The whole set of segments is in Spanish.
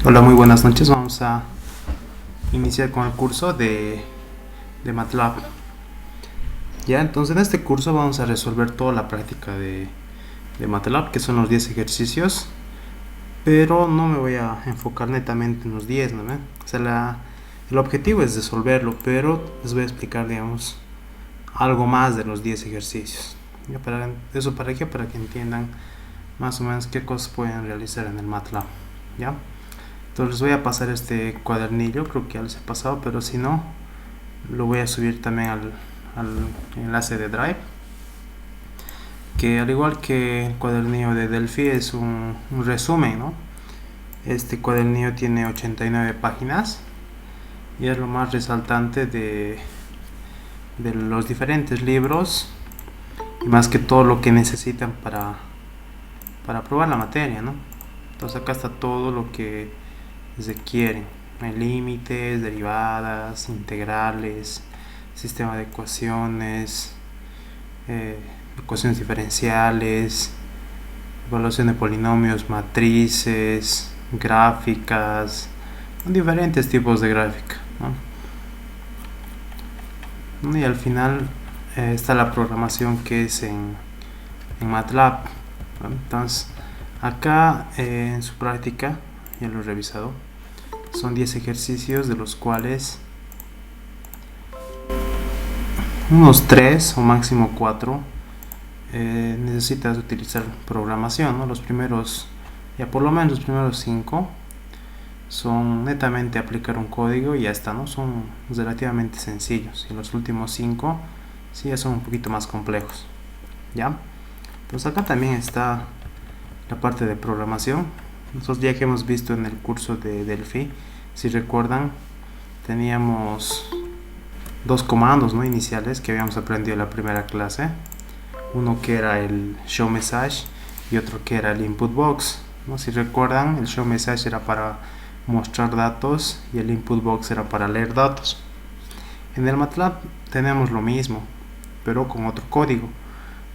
Hola, muy buenas noches. Vamos a iniciar con el curso de MATLAB. Ya, entonces en este curso vamos a resolver toda la práctica de MATLAB, que son los 10 ejercicios, pero no me voy a enfocar netamente en los 10, ¿no? O sea, el objetivo es resolverlo, pero les voy a explicar, digamos, algo más de los 10 ejercicios. ¿Ya? ¿Para qué? Para que entiendan más o menos qué cosas pueden realizar en el MATLAB. ¿Ya? Entonces les voy a pasar este cuadernillo, creo que ya les he pasado, pero si no, lo voy a subir también al enlace de Drive, que al igual que el cuadernillo de Delphi es un resumen, ¿no? Este cuadernillo tiene 89 páginas y es lo más resaltante de los diferentes libros y más que todo lo que necesitan para probar la materia, ¿no? Entonces acá está todo lo que requieren: límites, derivadas, integrales, sistema de ecuaciones, ecuaciones diferenciales, evaluación de polinomios, matrices, gráficas, diferentes tipos de gráfica, ¿no? Y al final está la programación que es en MATLAB, ¿no? Entonces acá en su práctica, ya lo he revisado, son 10 ejercicios, de los cuales unos 3 o máximo 4 necesitas utilizar programación, ¿no? Los primeros, ya por lo menos los primeros 5 son netamente aplicar un código y ya está, ¿no? Son relativamente sencillos, y los últimos 5 sí ya son un poquito más complejos, ¿ya? Entonces acá también está la parte de programación. Nosotros ya que hemos visto en el curso de Delphi, si recuerdan, teníamos dos comandos, ¿no?, iniciales que habíamos aprendido en la primera clase. Uno que era el show message y otro que era el input box, ¿no? Si recuerdan, el show message era para mostrar datos y el input box era para leer datos. En el MATLAB tenemos lo mismo, pero con otro código.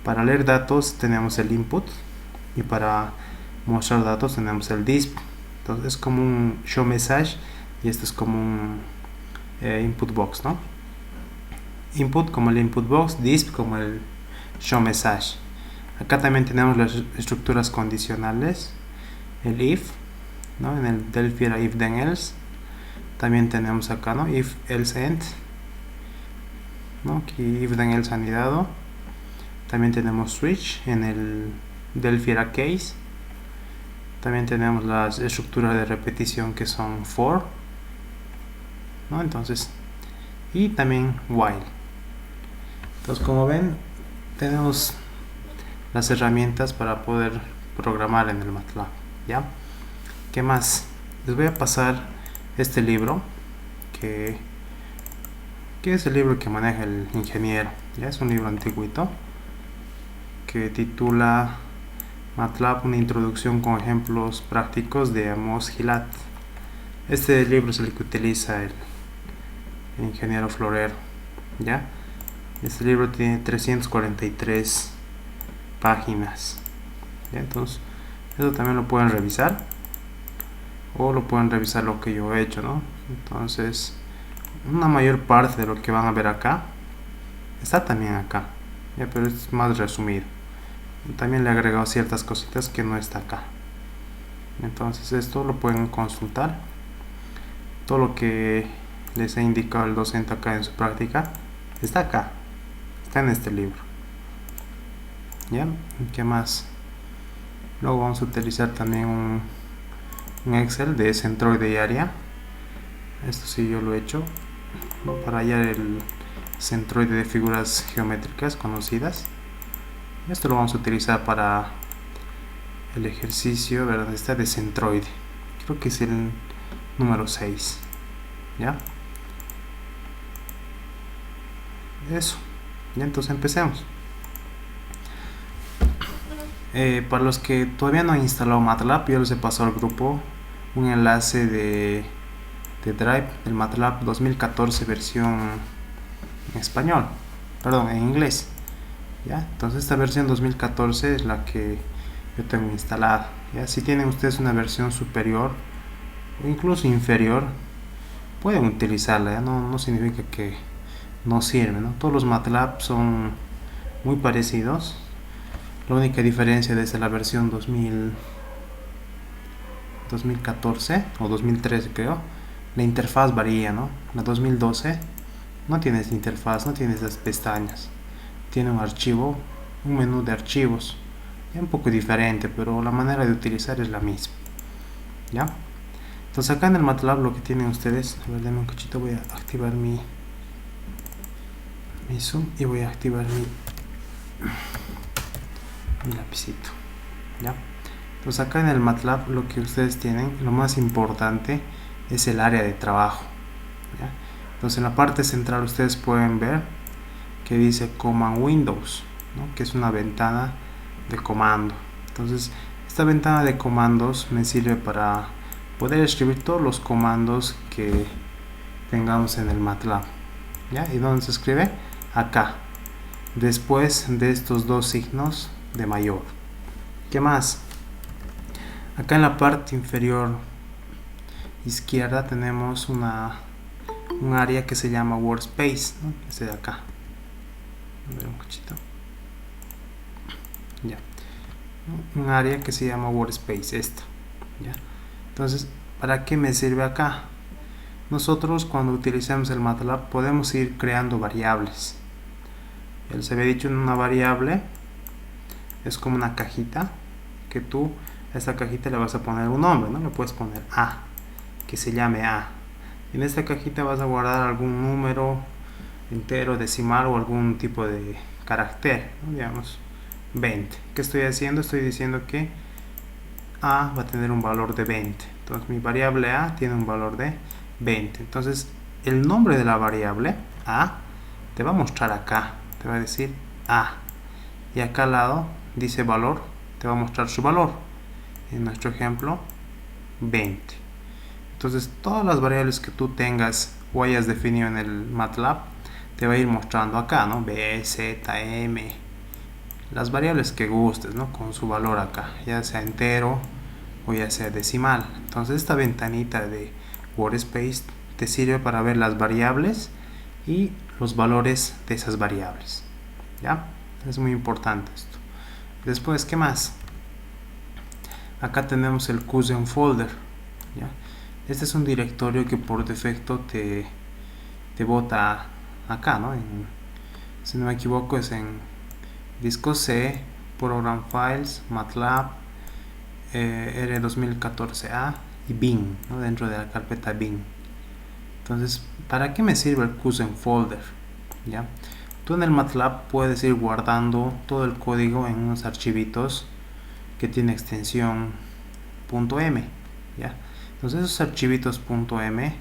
Para leer datos tenemos el input y para mostrar datos tenemos el disp. Entonces es como un show message y esto es como un input box, ¿no? Input como el input box, disp como el show message. Acá también tenemos las estructuras condicionales, el if, ¿no? En el Delphi era if then else. También tenemos acá, ¿no?, if else end, ¿no? Aquí if then else anidado. También tenemos switch, en el Delphi era case. También tenemos las estructuras de repetición que son for, ¿no? Entonces, y también while. Entonces, como ven, tenemos las herramientas para poder programar en el MATLAB, ¿ya? ¿Qué más? Les voy a pasar este libro que es el libro que maneja el ingeniero, ¿ya? Es un libro antiguito que titula MATLAB, una introducción con ejemplos prácticos, de Amos Gilad. Este libro es el que utiliza el ingeniero Florero, ¿ya? Este libro tiene 343 páginas, ¿ya? Entonces eso también lo pueden revisar, o lo pueden revisar lo que yo he hecho, ¿no? Entonces una mayor parte de lo que van a ver acá está también acá, ¿ya? Pero es más resumido. También le he agregado ciertas cositas que no está acá. Entonces esto lo pueden consultar. Todo lo que les he indicado el docente acá en su práctica está acá, está en este libro, ¿ya? ¿Qué más? Luego vamos a utilizar también un Excel de centroide y área. Esto sí yo lo he hecho, ¿no?, para hallar el centroide de figuras geométricas conocidas. Esto lo vamos a utilizar para el ejercicio, ¿verdad? Está de centroide, creo que es el número 6, ¿ya? Eso, ya, entonces empecemos. Para los que todavía no han instalado MATLAB, yo les he pasado al grupo un enlace de Drive del MATLAB 2014 versión en español, perdón, en inglés, ¿ya? Entonces esta versión 2014 es la que yo tengo instalada, ¿ya? Si tienen ustedes una versión superior o incluso inferior, pueden utilizarla, ¿ya? No significa que no sirve, ¿no? Todos los MATLAB son muy parecidos. La única diferencia desde la versión 2014 o 2013 creo, la interfaz varía, ¿no? La 2012 no tienes interfaz, no tienes las pestañas, tiene un archivo, un menú de archivos, es un poco diferente, pero la manera de utilizar es la misma, ¿ya? Entonces acá en el MATLAB lo que tienen ustedes, a ver, denme un cachito, voy a activar mi zoom y voy a activar mi lapicito, ¿ya? Entonces acá en el MATLAB lo que ustedes tienen, lo más importante es el área de trabajo, ¿ya? Entonces en la parte central ustedes pueden ver que dice Command Windows, ¿no? Que es una ventana de comando. Entonces esta ventana de comandos me sirve para poder escribir todos los comandos que tengamos en el MATLAB, ¿ya? ¿Y dónde se escribe? Acá, después de estos dos signos de mayor. ¿Qué más? Acá en la parte inferior izquierda tenemos un área que se llama Workspace, ¿no? Este de acá. A ver un cachito. Ya. Un área que se llama Workspace, esta. ¿Ya? Entonces, ¿para qué me sirve acá? Nosotros cuando utilizamos el MATLAB podemos ir creando variables. Ya les había dicho, en una variable es como una cajita que tú a esta cajita le vas a poner un nombre, ¿no? Le puedes poner A, que se llame A. En esta cajita vas a guardar algún número entero, decimal o algún tipo de carácter, ¿no? Digamos 20. ¿Qué estoy haciendo? Estoy diciendo que A va a tener un valor de 20. Entonces mi variable A tiene un valor de 20. Entonces el nombre de la variable A te va a mostrar acá, te va a decir A, y acá al lado dice valor, te va a mostrar su valor, en nuestro ejemplo 20. Entonces todas las variables que tú tengas o hayas definido en el MATLAB te va a ir mostrando acá, ¿no? B, Z, M, las variables que gustes, ¿no? Con su valor acá, ya sea entero o ya sea decimal. Entonces esta ventanita de Workspace te sirve para ver las variables y los valores de esas variables, ¿ya? Es muy importante esto. Después, ¿qué más? Acá tenemos el Custom Folder, ¿ya? Este es un directorio que por defecto te bota acá, ¿no? Si no me equivoco es en disco C, Program Files, MATLAB, R2014A y bin, ¿no? Dentro de la carpeta bin. Entonces, ¿para qué me sirve el Custom Folder? ¿Ya? Tú en el MATLAB puedes ir guardando todo el código en unos archivitos que tiene extensión .m, ¿ya? Entonces esos archivitos .m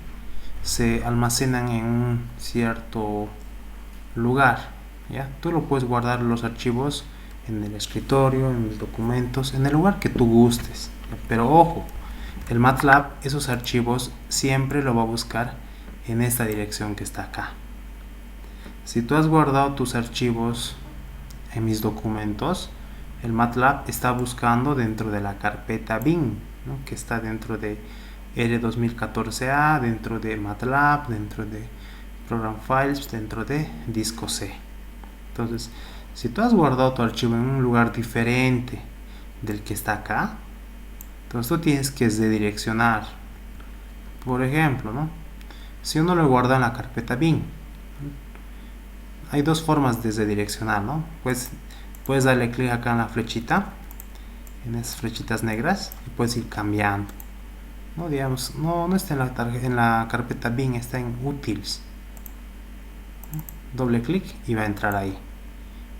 se almacenan en un cierto lugar, ¿ya? Tú lo puedes guardar los archivos en el escritorio, en los documentos, en el lugar que tú gustes, ¿ya? Pero ojo, el MATLAB esos archivos siempre lo va a buscar en esta dirección que está acá. Si tú has guardado tus archivos en mis documentos, el MATLAB está buscando dentro de la carpeta bin, ¿no? Que está dentro de R2014A, dentro de MATLAB, dentro de Program Files, dentro de disco C. Entonces, si tú has guardado tu archivo en un lugar diferente del que está acá, entonces tú tienes que redireccionar. Por ejemplo, ¿no? Si uno lo guarda en la carpeta bin, hay dos formas de redireccionar, ¿no? Pues puedes darle clic acá en la flechita, en esas flechitas negras, y puedes ir cambiando, ¿no? Digamos, no está en la carpeta bin, está en utils, ¿no? Doble clic y va a entrar ahí,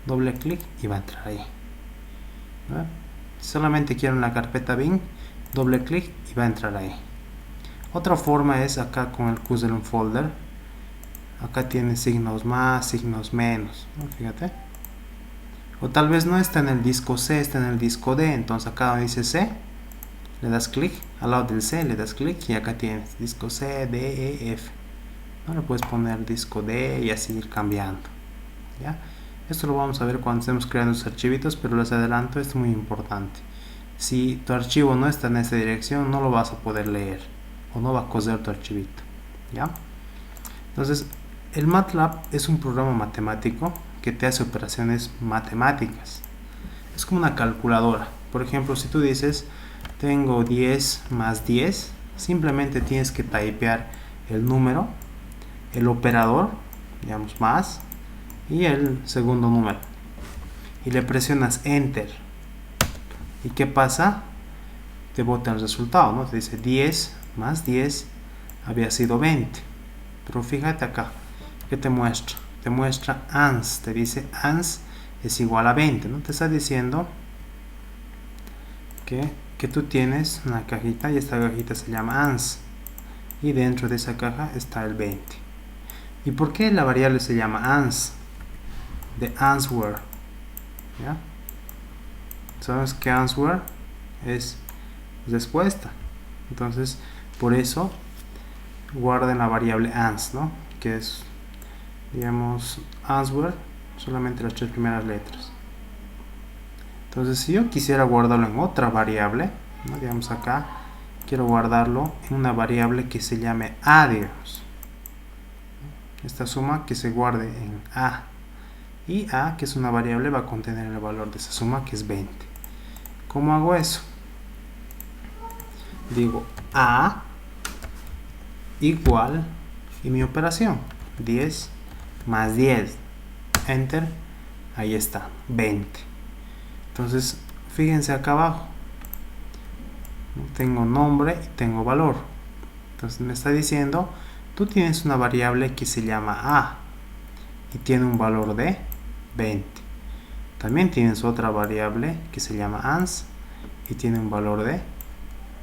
doble clic y va a entrar ahí, ¿no? Solamente quiero en la carpeta bin, doble clic y va a entrar ahí. Otra forma es acá con el Custom Folder. Acá tiene signos más, signos menos, ¿no? Fíjate. O tal vez no está en el disco C, está en el disco D. Entonces acá donde dice C, le das clic, al lado del C le das clic y acá tienes disco C, D, E, F. ¿No? Le puedes poner disco D y así ir cambiando, ¿ya? Esto lo vamos a ver cuando estemos creando los archivitos, pero les adelanto, esto es muy importante. Si tu archivo no está en esta dirección, no lo vas a poder leer. o no va a coser tu archivito, ¿ya? Entonces, el MATLAB es un programa matemático que te hace operaciones matemáticas. Es como una calculadora. Por ejemplo, si tú dices, tengo 10 más 10, simplemente tienes que typear el número, el operador, digamos más, y el segundo número. Y le presionas Enter. ¿Y qué pasa? Te bota el resultado, ¿no? Te dice 10 más 10 había sido 20. Pero fíjate acá, ¿qué te muestra? Te muestra ANS, te dice ANS es igual a 20, ¿no? Te está diciendo que tú tienes una cajita y esta cajita se llama ANS. Y dentro de esa caja está el 20. ¿Y por qué la variable se llama ANS? De answer, ¿ya? Sabes que answer es respuesta. Entonces, por eso guarden la variable ans, ¿no? Que es, digamos, answer, solamente las 3 primeras letras. Entonces, si yo quisiera guardarlo en otra variable, ¿no? Digamos acá, quiero guardarlo en una variable que se llame a, digamos. Esta suma que se guarde en a. Y a, que es una variable, va a contener el valor de esa suma, que es 20. ¿Cómo hago eso? Digo a igual, y mi operación, 10 más 10, Enter, ahí está, 20. Entonces, fíjense acá abajo, tengo nombre y tengo valor. Entonces me está diciendo, tú tienes una variable que se llama a y tiene un valor de 20. También tienes otra variable que se llama ans y tiene un valor de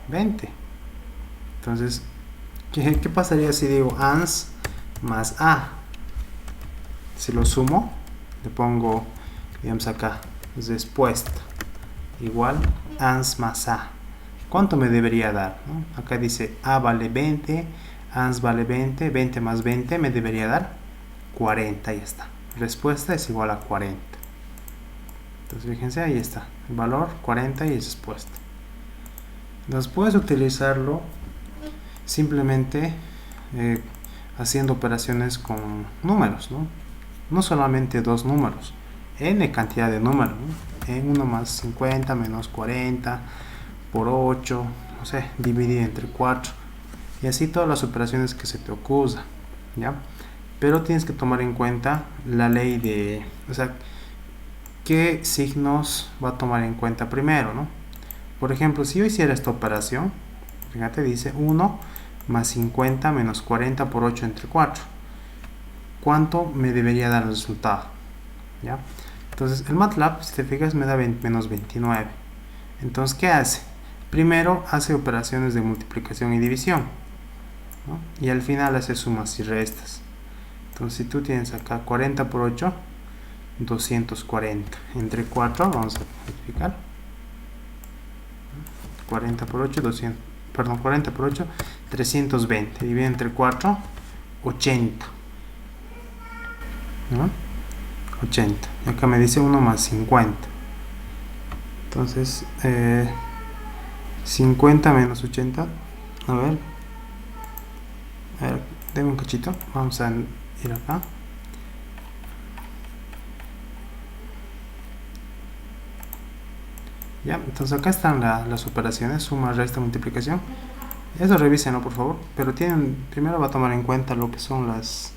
20. Entonces, ¿qué pasaría si digo ans más a? Si lo sumo, le pongo, digamos acá, respuesta igual ans más a. ¿Cuánto me debería dar? ¿No? Acá dice a vale 20, ans vale 20, 20 más 20 me debería dar 40, ya está. Respuesta es igual a 40. Entonces fíjense, ahí está, el valor 40 y es respuesta. Entonces puedes utilizarlo simplemente haciendo operaciones con números, ¿no? No solamente dos números, n cantidad de números, ¿no? En 1 más 50 menos 40 por 8, no sé, dividir entre 4 y así todas las operaciones que se te ocurra, ¿ya? Pero tienes que tomar en cuenta la ley de, o sea, qué signos va a tomar en cuenta primero, ¿no? Por ejemplo, si yo hiciera esta operación, fíjate, dice 1 más 50 menos 40 por 8 entre 4. ¿Cuánto me debería dar el resultado? ¿Ya? Entonces, el MATLAB, si te fijas, me da menos 29. Entonces, ¿qué hace? Primero hace operaciones de multiplicación y división, ¿no? Y al final hace sumas y restas. Entonces, si tú tienes acá 40 por 8, 240. Entre 4, vamos a multiplicar. 40 por 8, 200, perdón, 40 por 8, 320. Divide entre 4, 80. ¿No? 80. Y acá me dice 1 más 50. Entonces, 50 menos 80. A ver, denme un cachito. Vamos a ir acá. Ya, entonces acá están las operaciones, suma, resta, multiplicación. Eso revísenlo por favor, pero primero va a tomar en cuenta lo que son las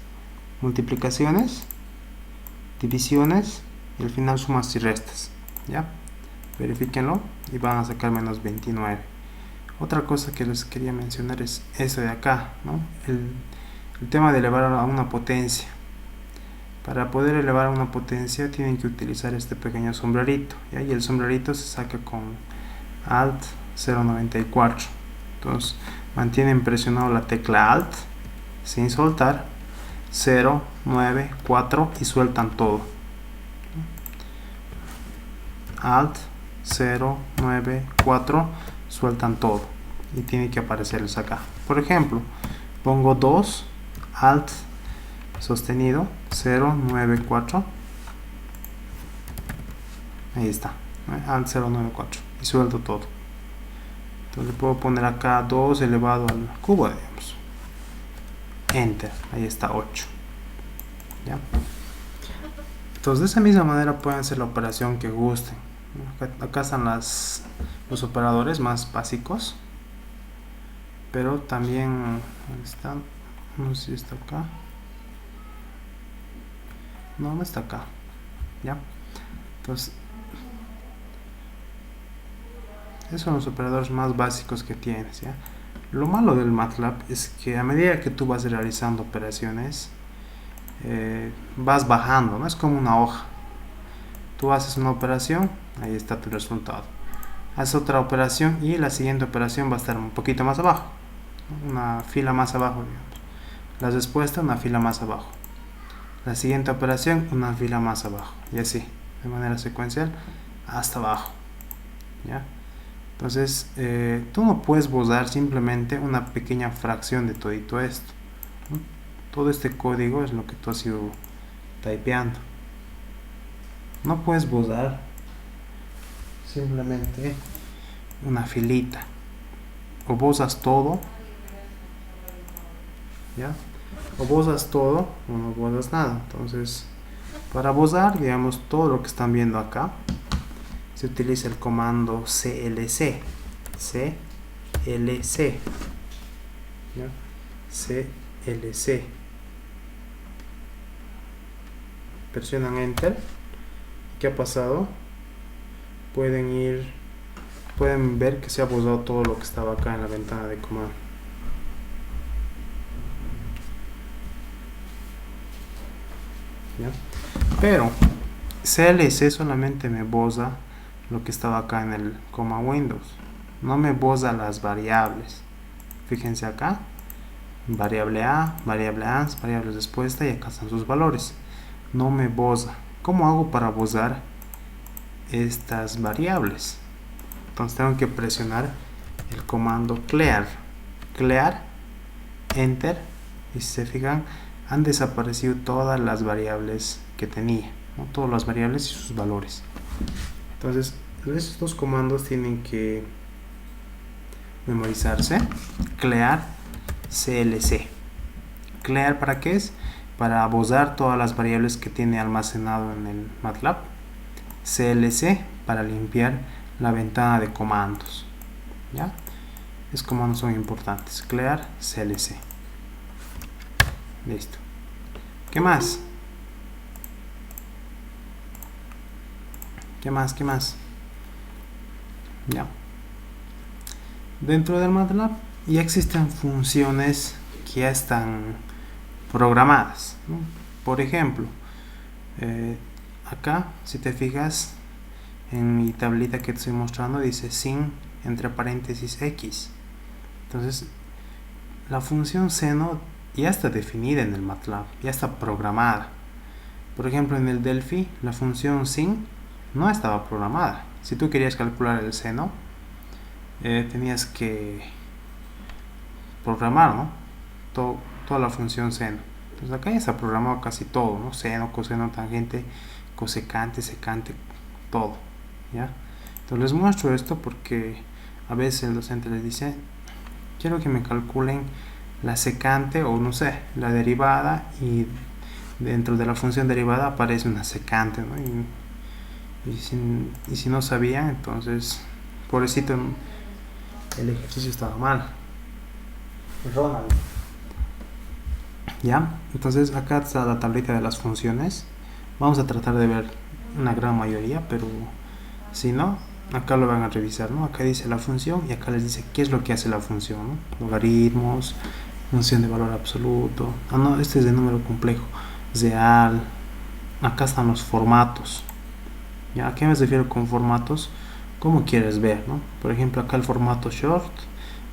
multiplicaciones, divisiones y al final sumas y restas. Ya, verifíquenlo y van a sacar menos 29. Otra cosa que les quería mencionar es eso de acá, ¿no? El tema de elevar a una potencia. Para poder elevar a una potencia tienen que utilizar este pequeño sombrerito, ¿ya? Y el sombrerito se saca con Alt 094. Entonces mantienen presionado la tecla Alt sin soltar, 0, 9, 4 y sueltan todo. Alt 0, 9, 4, sueltan todo y tiene que aparecerles acá. Por ejemplo, pongo 2, Alt sostenido 0, 9, 4, ahí está, Alt 0, 9, 4 y suelto todo. Entonces puedo poner acá 2 elevado al cubo, digamos. Enter, ahí está 8. ¿Ya? Entonces de esa misma manera pueden hacer la operación que gusten. Acá están los operadores más básicos, pero también están, no sé si está acá, no está acá. ¿Ya? Entonces esos son los operadores más básicos que tienes. ¿Ya? Lo malo del MATLAB es que a medida que tú vas realizando operaciones, vas bajando, no es como una hoja. Tú haces una operación, ahí está tu resultado. Haces otra operación y la siguiente operación va a estar un poquito más abajo, una fila más abajo, digamos. La respuesta, una fila más abajo. La siguiente operación, una fila más abajo. Y así, de manera secuencial, hasta abajo. ¿Ya? Entonces, tú no puedes borrar simplemente una pequeña fracción de todito esto, ¿no? Todo este código es lo que tú has ido typeando. No puedes borrar simplemente una filita. O borras todo, ¿ya? O borras todo o no borras nada. Entonces, para borrar, digamos, todo lo que están viendo acá, se utiliza el comando clc. clc. ¿Ya? clc. Presionan Enter. ¿Qué ha pasado? Pueden ver que se ha borrado todo lo que estaba acá en la ventana de comando. ¿Ya? Pero clc solamente me borra lo que estaba acá en el coma Windows, no me borra las variables. Fíjense acá, variable A, variable ANS, variable respuesta, y acá están sus valores. No me borra. ¿Cómo hago para borrar estas variables? Entonces tengo que presionar el comando clear, enter, y si se fijan, han desaparecido todas las variables que tenía, ¿no? Todas las variables y sus valores. Entonces estos dos comandos tienen que memorizarse. Clear, clc. Clear, ¿para qué es? Para borrar todas las variables que tiene almacenado en el MATLAB. clc, para limpiar la ventana de comandos. ¿Ya? Esos comandos son importantes. Clear, clc. Listo. ¿Qué más? ¿Qué más? Ya. Dentro del MATLAB ya existen funciones que ya están programadas, ¿no? Por ejemplo, acá, si te fijas en mi tablita que te estoy mostrando, dice sin entre paréntesis x. Entonces, la función seno ya está definida en el MATLAB, ya está programada. Por ejemplo, en el Delphi, la función sin no estaba programada. Si tú querías calcular el seno, tenías que programar, ¿no? Toda la función seno. Entonces acá ya está programado casi todo, ¿no? Seno, coseno, tangente, cosecante, secante, todo, ¿ya? Entonces les muestro esto porque a veces el docente les dice, quiero que me calculen la secante o no sé, la derivada, y dentro de la función derivada aparece una secante, ¿no? Y si no sabían, entonces, pobrecito, el ejercicio estaba mal. Ronald. ¿Ya? Entonces acá está la tablita de las funciones. Vamos a tratar de ver una gran mayoría, pero si no, acá lo van a revisar, ¿no? Acá dice la función y acá les dice qué es lo que hace la función, ¿no? Logaritmos, función de valor absoluto. Ah, no, este es de número complejo, real. Acá están los formatos. ¿Ya? ¿A qué me refiero con formatos? Como quieres ver, ¿no? Por ejemplo, acá el formato short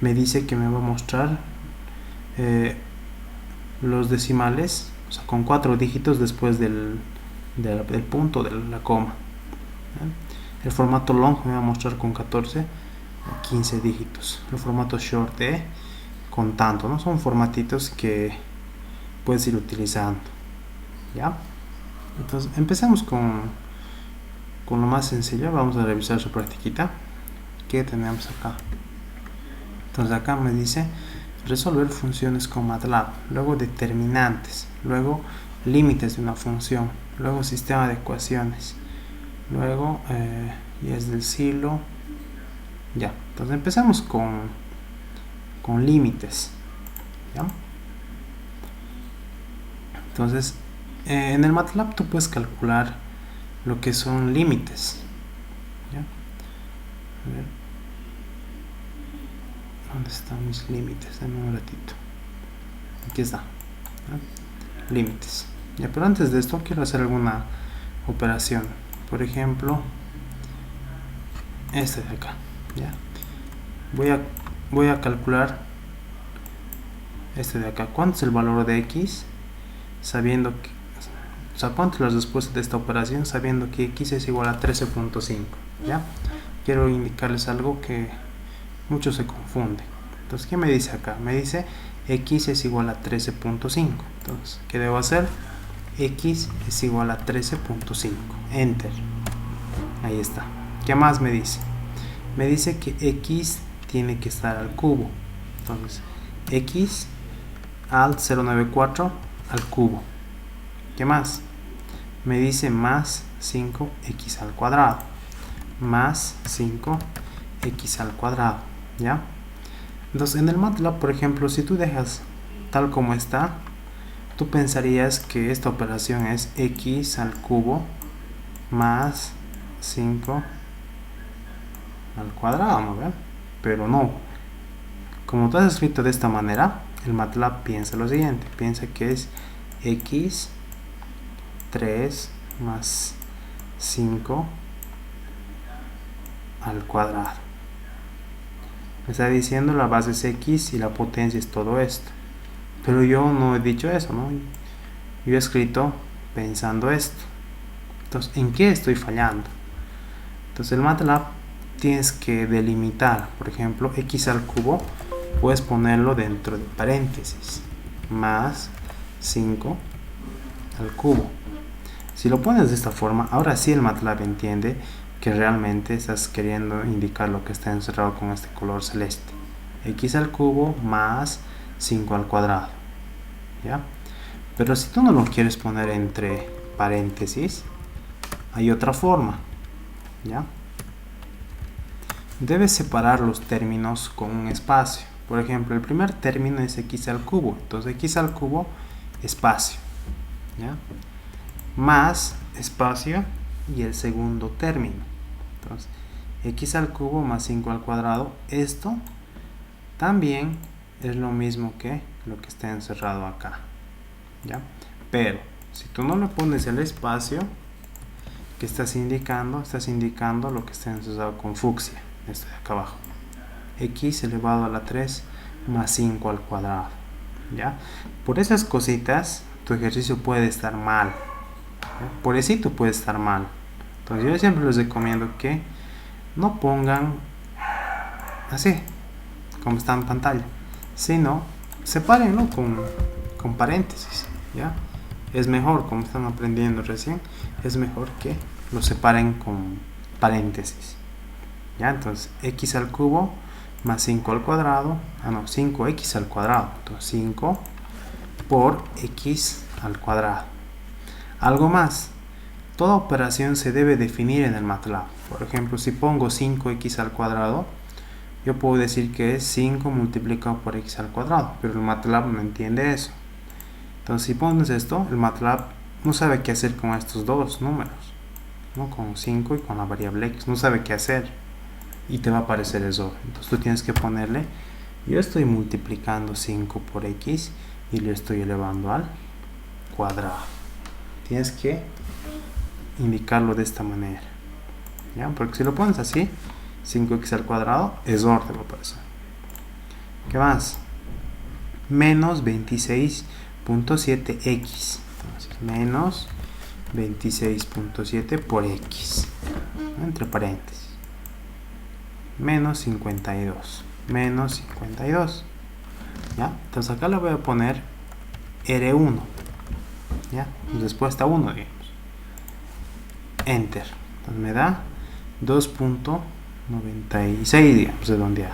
me dice que me va a mostrar los decimales, o sea, con 4 dígitos después del punto de la coma. ¿Ya? El formato long me va a mostrar con 14 o 15 dígitos. El formato short con tanto, ¿no? Son formatitos que puedes ir utilizando. ¿Ya? Entonces, empecemos con lo más sencillo. Vamos a revisar su practiquita. ¿Qué tenemos acá? Entonces acá me dice resolver funciones con MATLAB, luego determinantes, luego límites de una función, luego sistema de ecuaciones, luego y es del siglo. Ya, entonces empezamos con límites. ¿Ya? Entonces en el MATLAB tú puedes calcular lo que son límites. ¿Ya? A ver. ¿Dónde están mis límites? Dame un ratito. Aquí está. ¿Ya? Límites. Ya, pero antes de esto quiero hacer alguna operación. Por ejemplo, este de acá. ¿Ya? Voy a calcular este de acá. ¿Cuánto es el valor de x? Sabiendo que, o sea, ¿cuánto es la respuesta de esta operación? Sabiendo que x es igual a 13.5. ¿Ya? Quiero indicarles algo que mucho se confunde. Entonces, ¿qué me dice acá? Me dice x es igual a 13.5. Entonces, ¿qué debo hacer? X es igual a 13.5. Enter. Ahí está. ¿Qué más me dice? Me dice que x tiene que estar al cubo. Entonces, x al 094 al cubo. ¿Qué más? Me dice más 5x al cuadrado. Más 5x al cuadrado. ¿Ya? Entonces, en el MATLAB, por ejemplo, si tú dejas tal como está, tú pensarías que esta operación es x al cubo más 5 al cuadrado, ¿no ven? Pero no. Como tú has escrito de esta manera, el MATLAB piensa lo siguiente. Piensa que es x 3 más 5 al cuadrado. Me está diciendo la base es x y la potencia es todo esto. Pero yo no he dicho eso, ¿no? Yo he escrito pensando esto. Entonces, ¿en qué estoy fallando? Entonces, el MATLAB tienes que delimitar. Por ejemplo, x al cubo, puedes ponerlo dentro de paréntesis. Más 5 al cubo. Si lo pones de esta forma, ahora sí el MATLAB entiende que realmente estás queriendo indicar lo que está encerrado con este color celeste. X al cubo más 5 al cuadrado. ¿Ya? Pero si tú no lo quieres poner entre paréntesis, hay otra forma. ¿Ya? Debes separar los términos con un espacio. Por ejemplo, el primer término es x al cubo. Entonces, x al cubo, espacio. ¿Ya? Más espacio y el segundo término. Entonces, x al cubo más 5 al cuadrado. Esto también es lo mismo que lo que está encerrado acá. ¿Ya? Pero si tú no le pones el espacio que estás indicando lo que está encerrado con fucsia. Esto de acá abajo. X elevado a la 3 más 5 al cuadrado. ¿Ya? Por esas cositas tu ejercicio puede estar mal. ¿Ya? Por eso puede estar mal. Entonces yo siempre les recomiendo que no pongan así como está en pantalla, sino sepárenlo con paréntesis. ¿Ya? Es mejor, como están aprendiendo recién, es mejor que lo separen con paréntesis. ¿Ya? Entonces x al cubo más 5 al cuadrado, 5x al cuadrado, entonces 5 por x al cuadrado. Algo más, toda operación se debe definir en el MATLAB. Por ejemplo, si pongo 5x al cuadrado, yo puedo decir que es 5 multiplicado por x al cuadrado, pero el MATLAB no entiende eso. Entonces, si pones esto, el MATLAB no sabe qué hacer con estos dos números, ¿no? Con 5 y con la variable x, no sabe qué hacer y te va a aparecer eso. Entonces tú tienes que ponerle, yo estoy multiplicando 5 por x y le estoy elevando al cuadrado. Tienes que indicarlo de esta manera, ¿ya? Porque si lo pones así, 5x al cuadrado, error te va a aparecer. ¿Qué más? Menos 26.7x. Entonces, menos 26.7 por x, entre paréntesis. Menos 52. Menos 52. ¿Ya? Entonces acá le voy a poner R1. ¿Ya? Respuesta 1, digamos. Enter. Entonces me da 2.96, digamos, redondeado.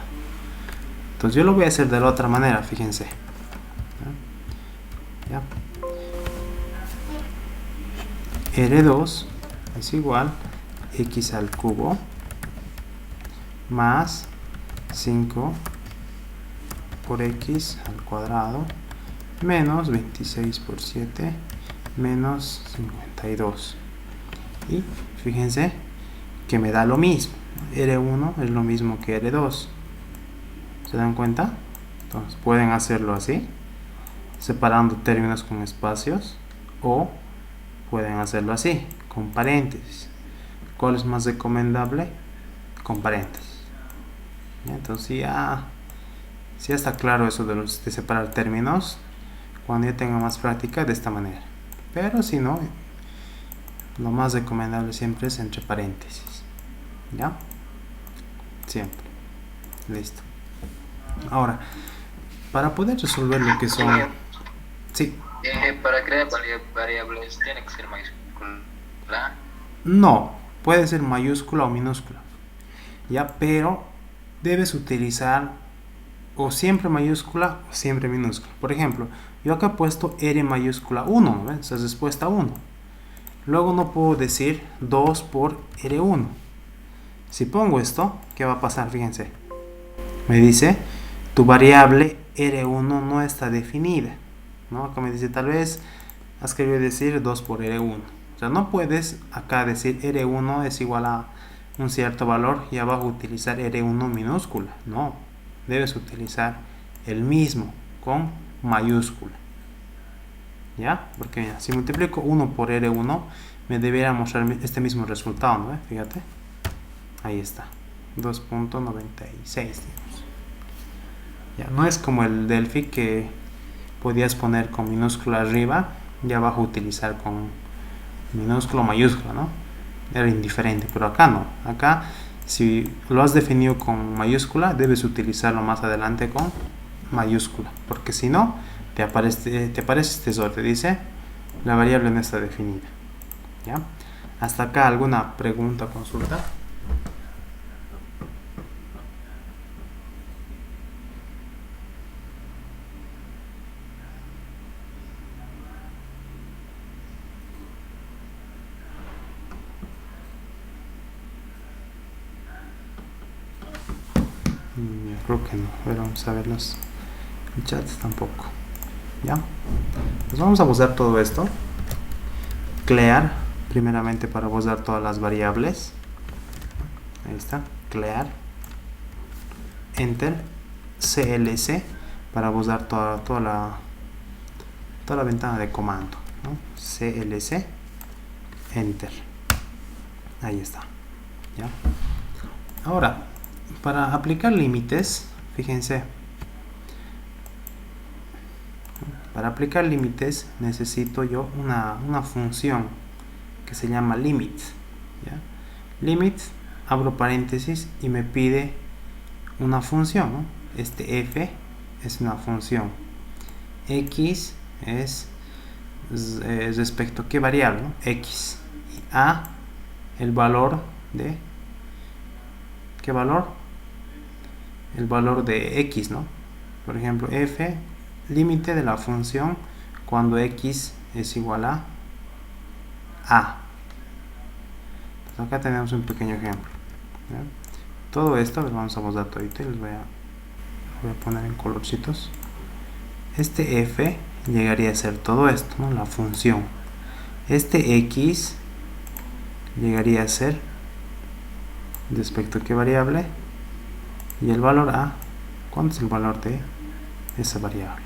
Entonces yo lo voy a hacer de la otra manera, fíjense. ¿Ya? R2 es igual a x al cubo más 5 por x al cuadrado menos 26 por 7 menos 52. Y fíjense que me da lo mismo. R1 es lo mismo que R2. ¿Se dan cuenta? Entonces pueden hacerlo así, separando términos con espacios, o pueden hacerlo así, con paréntesis. ¿Cuál es más recomendable? Con paréntesis. ¿Ya? Entonces ya está claro eso de separar términos. Cuando ya tenga más práctica, de esta manera. Pero si no, lo más recomendable siempre es entre paréntesis. ¿Ya? Siempre. Listo. Ahora, para poder resolver lo que son... Sí. Para crear variables tiene que ser mayúscula. No, puede ser mayúscula o minúscula. ¿Ya? Pero debes utilizar o siempre mayúscula o siempre minúscula. Por ejemplo, yo acá he puesto R mayúscula 1, ¿no ven? Esa es respuesta 1. Luego no puedo decir 2 por R1. Si pongo esto, ¿qué va a pasar? Fíjense. Me dice, tu variable R1 no está definida, ¿no? Acá me dice, tal vez has querido decir 2 por R1. O sea, no puedes acá decir R1 es igual a un cierto valor y abajo utilizar R1 minúscula. No, debes utilizar el mismo con mayúscula. ¿Ya? Porque mira, si multiplico 1 por R1 me debería mostrar este mismo resultado, ¿no? Fíjate. Ahí está. 2.96, digamos. Ya, no es como el Delphi que podías poner con minúscula arriba y abajo utilizar con minúscula o mayúscula, ¿no? Era indiferente, pero acá no. Acá, si lo has definido con mayúscula, debes utilizarlo más adelante con mayúscula, porque si no, te aparece este error, te dice la variable no está definida. ¿Ya? Hasta acá, ¿alguna pregunta o consulta? Yo creo que no. A ver, vamos a ver los chats tampoco. ¿Ya? Pues vamos a usar todo esto. Clear, primeramente para usar todas las variables. Ahí está, clear. Enter. CLC para usar toda la ventana de comando, ¿no? CLC. Enter. Ahí está. ¿Ya? Ahora, para aplicar límites, fíjense. Para aplicar límites necesito yo una función que se llama limit. ¿Ya? Limit, abro paréntesis y me pide una función, ¿no? Este f es una función. X es respecto a qué variable, ¿no? X. Y a, el valor de... ¿Qué valor? El valor de x, ¿no? Por ejemplo, f, límite de la función cuando x es igual a a. Pues acá tenemos un pequeño ejemplo. ¿Ya? Todo esto lo vamos a mostrar todito y les voy a poner en colorcitos. Este f llegaría a ser todo esto, ¿no? La función. Este x llegaría a ser respecto a qué variable, y el valor a, ¿cuánto es el valor de esa variable?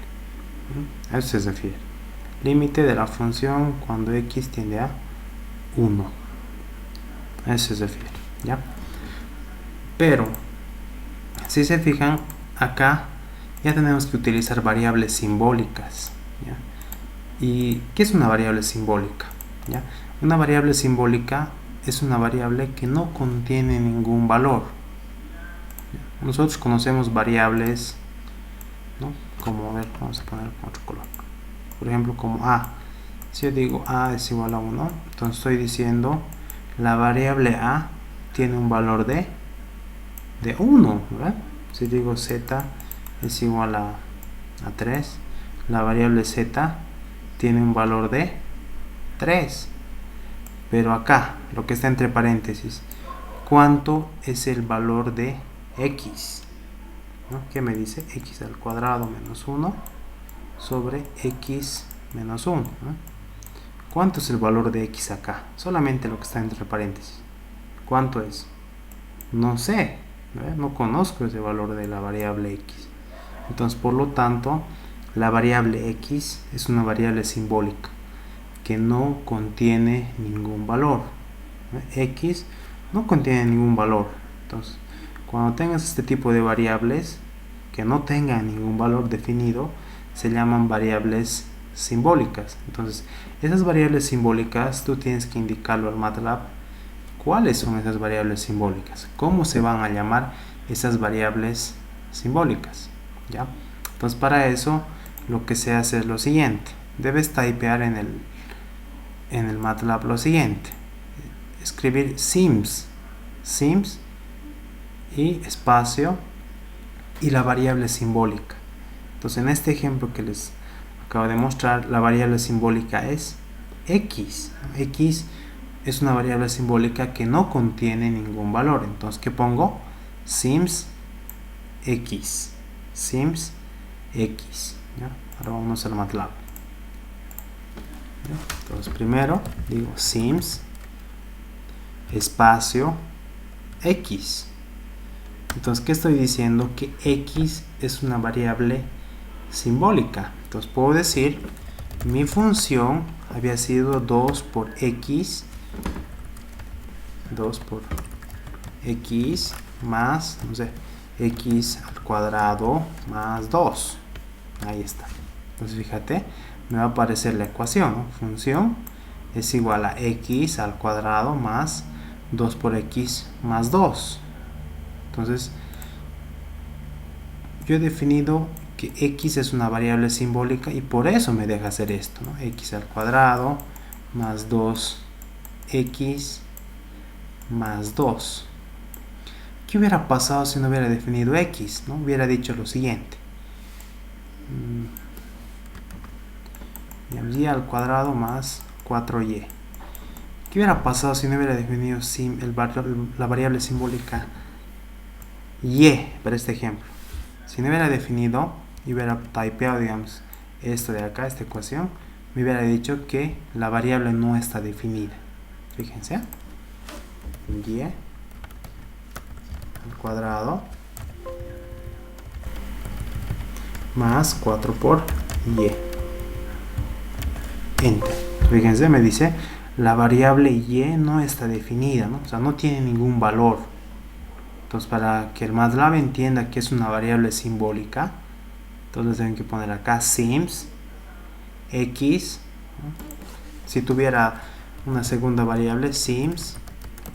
A eso se refiere. Límite de la función cuando x tiende a 1. A eso se refiere, ¿ya? Pero, si se fijan, acá ya tenemos que utilizar variables simbólicas, ¿ya? ¿Y qué es una variable simbólica? ¿Ya? Una variable simbólica es una variable que no contiene ningún valor. Nosotros conocemos variables, ¿no? Como, a ver, vamos a poner otro color. Por ejemplo, como a. Si yo digo a es igual a 1, entonces estoy diciendo la variable a tiene un valor de 1, ¿verdad? Si digo z es igual a 3. La variable z tiene un valor de 3. Pero acá, lo que está entre paréntesis, ¿cuánto es el valor de x? ¿No? ¿Qué me dice? X al cuadrado menos 1 sobre x menos 1. ¿No? ¿Cuánto es el valor de x acá? Solamente lo que está entre paréntesis. ¿Cuánto es? No sé. No conozco ese valor de la variable x. Entonces, por lo tanto, la variable x es una variable simbólica que no contiene ningún valor. X no contiene ningún valor. Entonces, cuando tengas este tipo de variables que no tengan ningún valor definido, se llaman variables simbólicas. Entonces, esas variables simbólicas tú tienes que indicarlo al MATLAB. ¿Cuáles son esas variables simbólicas? ¿Cómo se van a llamar esas variables simbólicas? ¿Ya? Entonces, para eso lo que se hace es lo siguiente. Debes typear en el MATLAB lo siguiente. Escribir sims y espacio y la variable simbólica. Entonces, en este ejemplo que les acabo de mostrar, la variable simbólica es x. X es una variable simbólica que no contiene ningún valor. Entonces, ¿qué pongo? Sims x. ¿Ya? Ahora vamos al MATLAB. Entonces, primero digo sims espacio x. Entonces, ¿qué estoy diciendo? Que x es una variable simbólica. Entonces, puedo decir mi función había sido 2 por x más, no sé, x al cuadrado más 2. Ahí está. Entonces, fíjate, me va a aparecer la ecuación, ¿no? Función es igual a x al cuadrado más 2 por x más 2. Entonces, yo he definido que x es una variable simbólica y por eso me deja hacer esto, ¿no? X al cuadrado más 2x más 2. ¿Qué hubiera pasado si no hubiera definido x? ¿No? Hubiera dicho lo siguiente. Y al cuadrado más 4y. ¿Qué hubiera pasado si no hubiera definido la variable simbólica y para este ejemplo? Si no hubiera definido y hubiera typeado, digamos, esto de acá, esta ecuación, me hubiera dicho que la variable no está definida. Fíjense. Y al cuadrado más 4 por y. Enter. Fíjense, me dice la variable y no está definida, ¿no? O sea, no tiene ningún valor. Entonces, para que el MATLAB entienda que es una variable simbólica, entonces deben que poner acá sims x, ¿no? Si tuviera una segunda variable, sims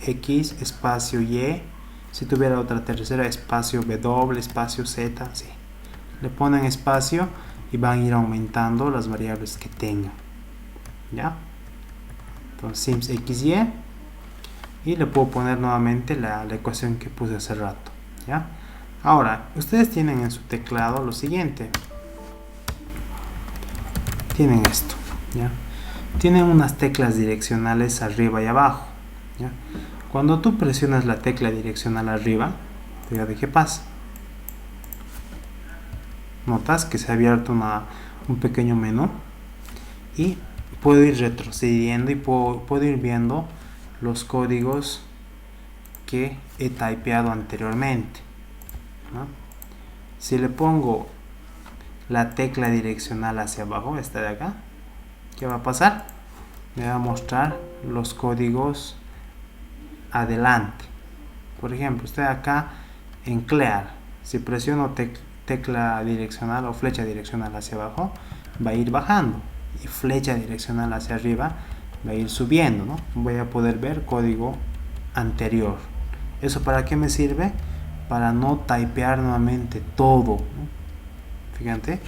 x espacio y. Si tuviera otra tercera, espacio w espacio z, sí. Le ponen espacio y van a ir aumentando las variables que tengan. ¿Ya? Entonces sims x y le puedo poner nuevamente la ecuación que puse hace rato. ¿Ya? Ahora, ustedes tienen en su teclado lo siguiente. Tienen esto. ¿Ya? Tienen unas teclas direccionales arriba y abajo. ¿Ya? Cuando tú presionas la tecla direccional arriba, fíjate qué pasa. Notas que se ha abierto un pequeño menú y puedo ir retrocediendo y puedo ir viendo los códigos que he typeado anteriormente, ¿no? Si le pongo la tecla direccional hacia abajo, esta de acá, ¿qué va a pasar? Me va a mostrar los códigos adelante. Por ejemplo, estoy acá en clear. Si presiono tecla direccional o flecha direccional hacia abajo, va a ir bajando, y flecha direccional hacia arriba va a ir subiendo, ¿no? Voy a poder ver código anterior. ¿Eso para qué me sirve? Para no typear nuevamente todo, ¿no? Fíjate,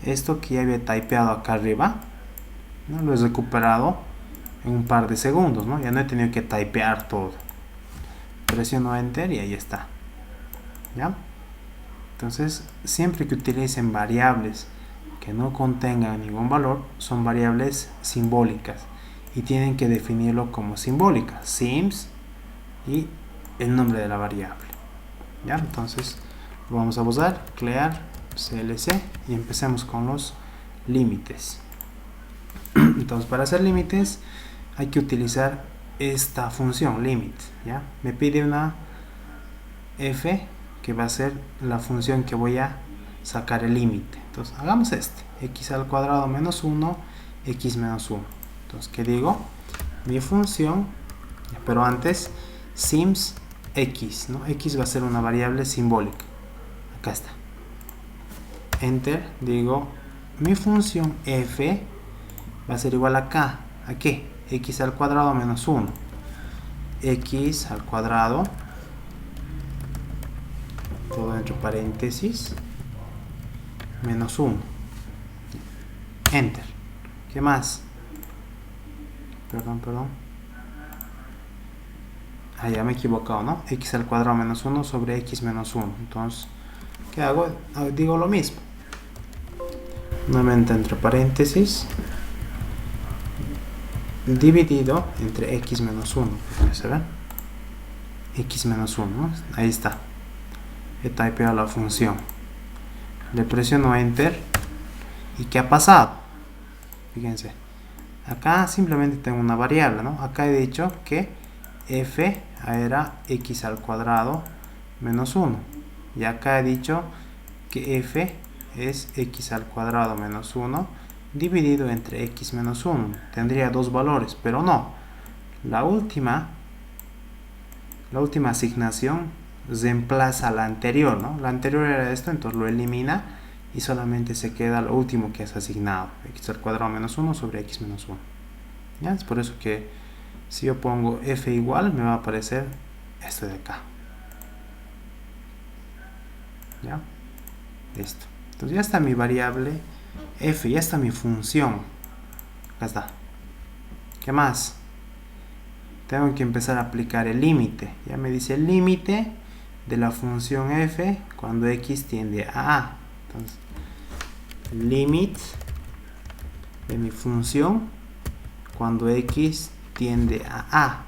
esto que ya había typeado acá arriba, ¿no? Lo he recuperado en un par de segundos, ¿no? Ya no he tenido que typear todo. Presiono enter y ahí está. ¿Ya? Entonces, siempre que utilicen variables que no contengan ningún valor, son variables simbólicas y tienen que definirlo como simbólica, sims y el nombre de la variable. ¿Ya? Entonces, lo vamos a usar, clear clc, y empecemos con los límites. Entonces, para hacer límites hay que utilizar esta función limit. ¿Ya? Me pide una f que va a ser la función que voy a sacar el límite. Entonces hagamos x al cuadrado menos 1, x menos 1. Entonces, ¿qué digo? Mi función, pero antes, sims x, ¿no? X va a ser una variable simbólica. Acá está. Enter, digo, mi función f va a ser igual a acá. ¿A qué? X al cuadrado menos 1. X al cuadrado, todo entre paréntesis, menos 1. Enter. ¿Qué más? Perdón. Ah, ya me he equivocado, ¿no? X al cuadrado menos 1 sobre x menos 1. Entonces, ¿qué hago? Digo lo mismo. Nuevamente entre paréntesis, dividido entre x menos 1. ¿Se ven? X menos 1, ¿no? Ahí está. He typeado la función. Le presiono enter. ¿Y qué ha pasado? Fíjense. Acá simplemente tengo una variable, ¿no? Acá he dicho que f era x al cuadrado menos 1. Y acá he dicho que f es x al cuadrado menos 1 dividido entre x menos 1. Tendría dos valores, pero no. La última asignación reemplaza a la anterior, ¿no? La anterior era esto, entonces lo elimina y solamente se queda lo último que es asignado, x al cuadrado menos 1 sobre x menos 1. ¿Ya? Es por eso que si yo pongo f igual, me va a aparecer esto de acá. ¿Ya? Listo. Entonces ya está mi variable f, ya está mi función. Acá está. ¿Qué más? Tengo que empezar a aplicar el límite. Ya me dice el límite de la función f cuando x tiende a a. Entonces, limit de mi función cuando x tiende a a.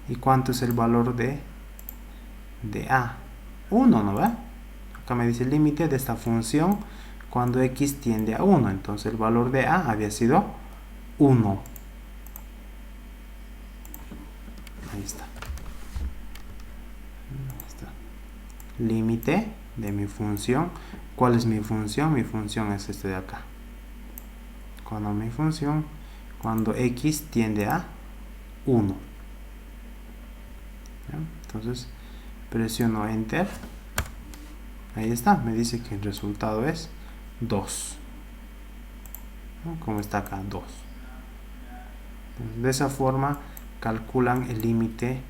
¿Y cuánto es el valor de a? 1, ¿no va? Acá me dice el límite de esta función cuando x tiende a 1. Entonces el valor de a había sido 1. Ahí está. Límite de mi función. ¿Cuál es mi función? Mi función es este de acá. Cuando x tiende a 1. ¿Ya? Entonces presiono enter. Ahí está. Me dice que el resultado es 2. ¿No? Como está acá, 2. Entonces, de esa forma calculan el límite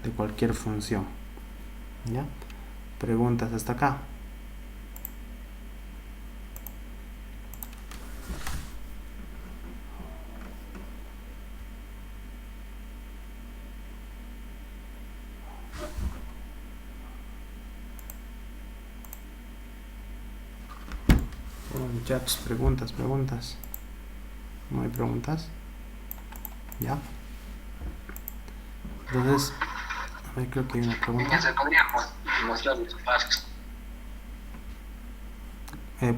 de cualquier función. ¿Ya? Preguntas hasta acá. Bueno, muchachos, preguntas. ¿No hay preguntas? ¿Ya? Entonces, a ver, creo que hay una pregunta. ¿Se podría mostrar los pasos?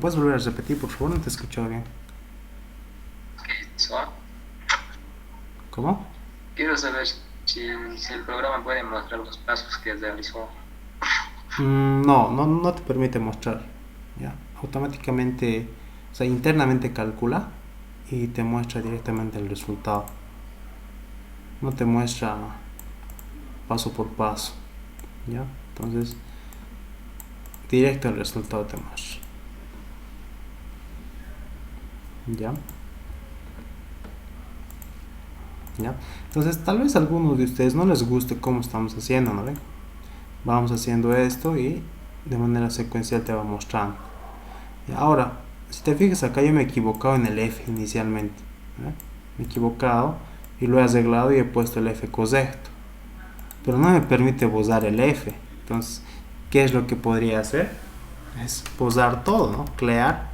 ¿Puedes volver a repetir, por favor? No te he escuchado bien. ¿Cómo? Quiero saber si el programa puede mostrar los pasos que realizó. No te permite mostrar. ¿Ya? Automáticamente, o sea, internamente calcula y te muestra directamente el resultado. No te muestra paso por paso. ¿Ya? Entonces, directo el resultado te muestra. ¿Ya? ¿Ya? Entonces, tal vez a algunos de ustedes no les guste cómo estamos haciendo, ¿no ven? Vamos haciendo esto y de manera secuencial te va mostrando. Y ahora, si te fijas acá, yo me he equivocado en el f inicialmente. Me he equivocado y lo he arreglado y he puesto el f correcto. Pero no me permite usar el f. Entonces, ¿qué es lo que podría hacer? es posar todo, ¿no? Clear,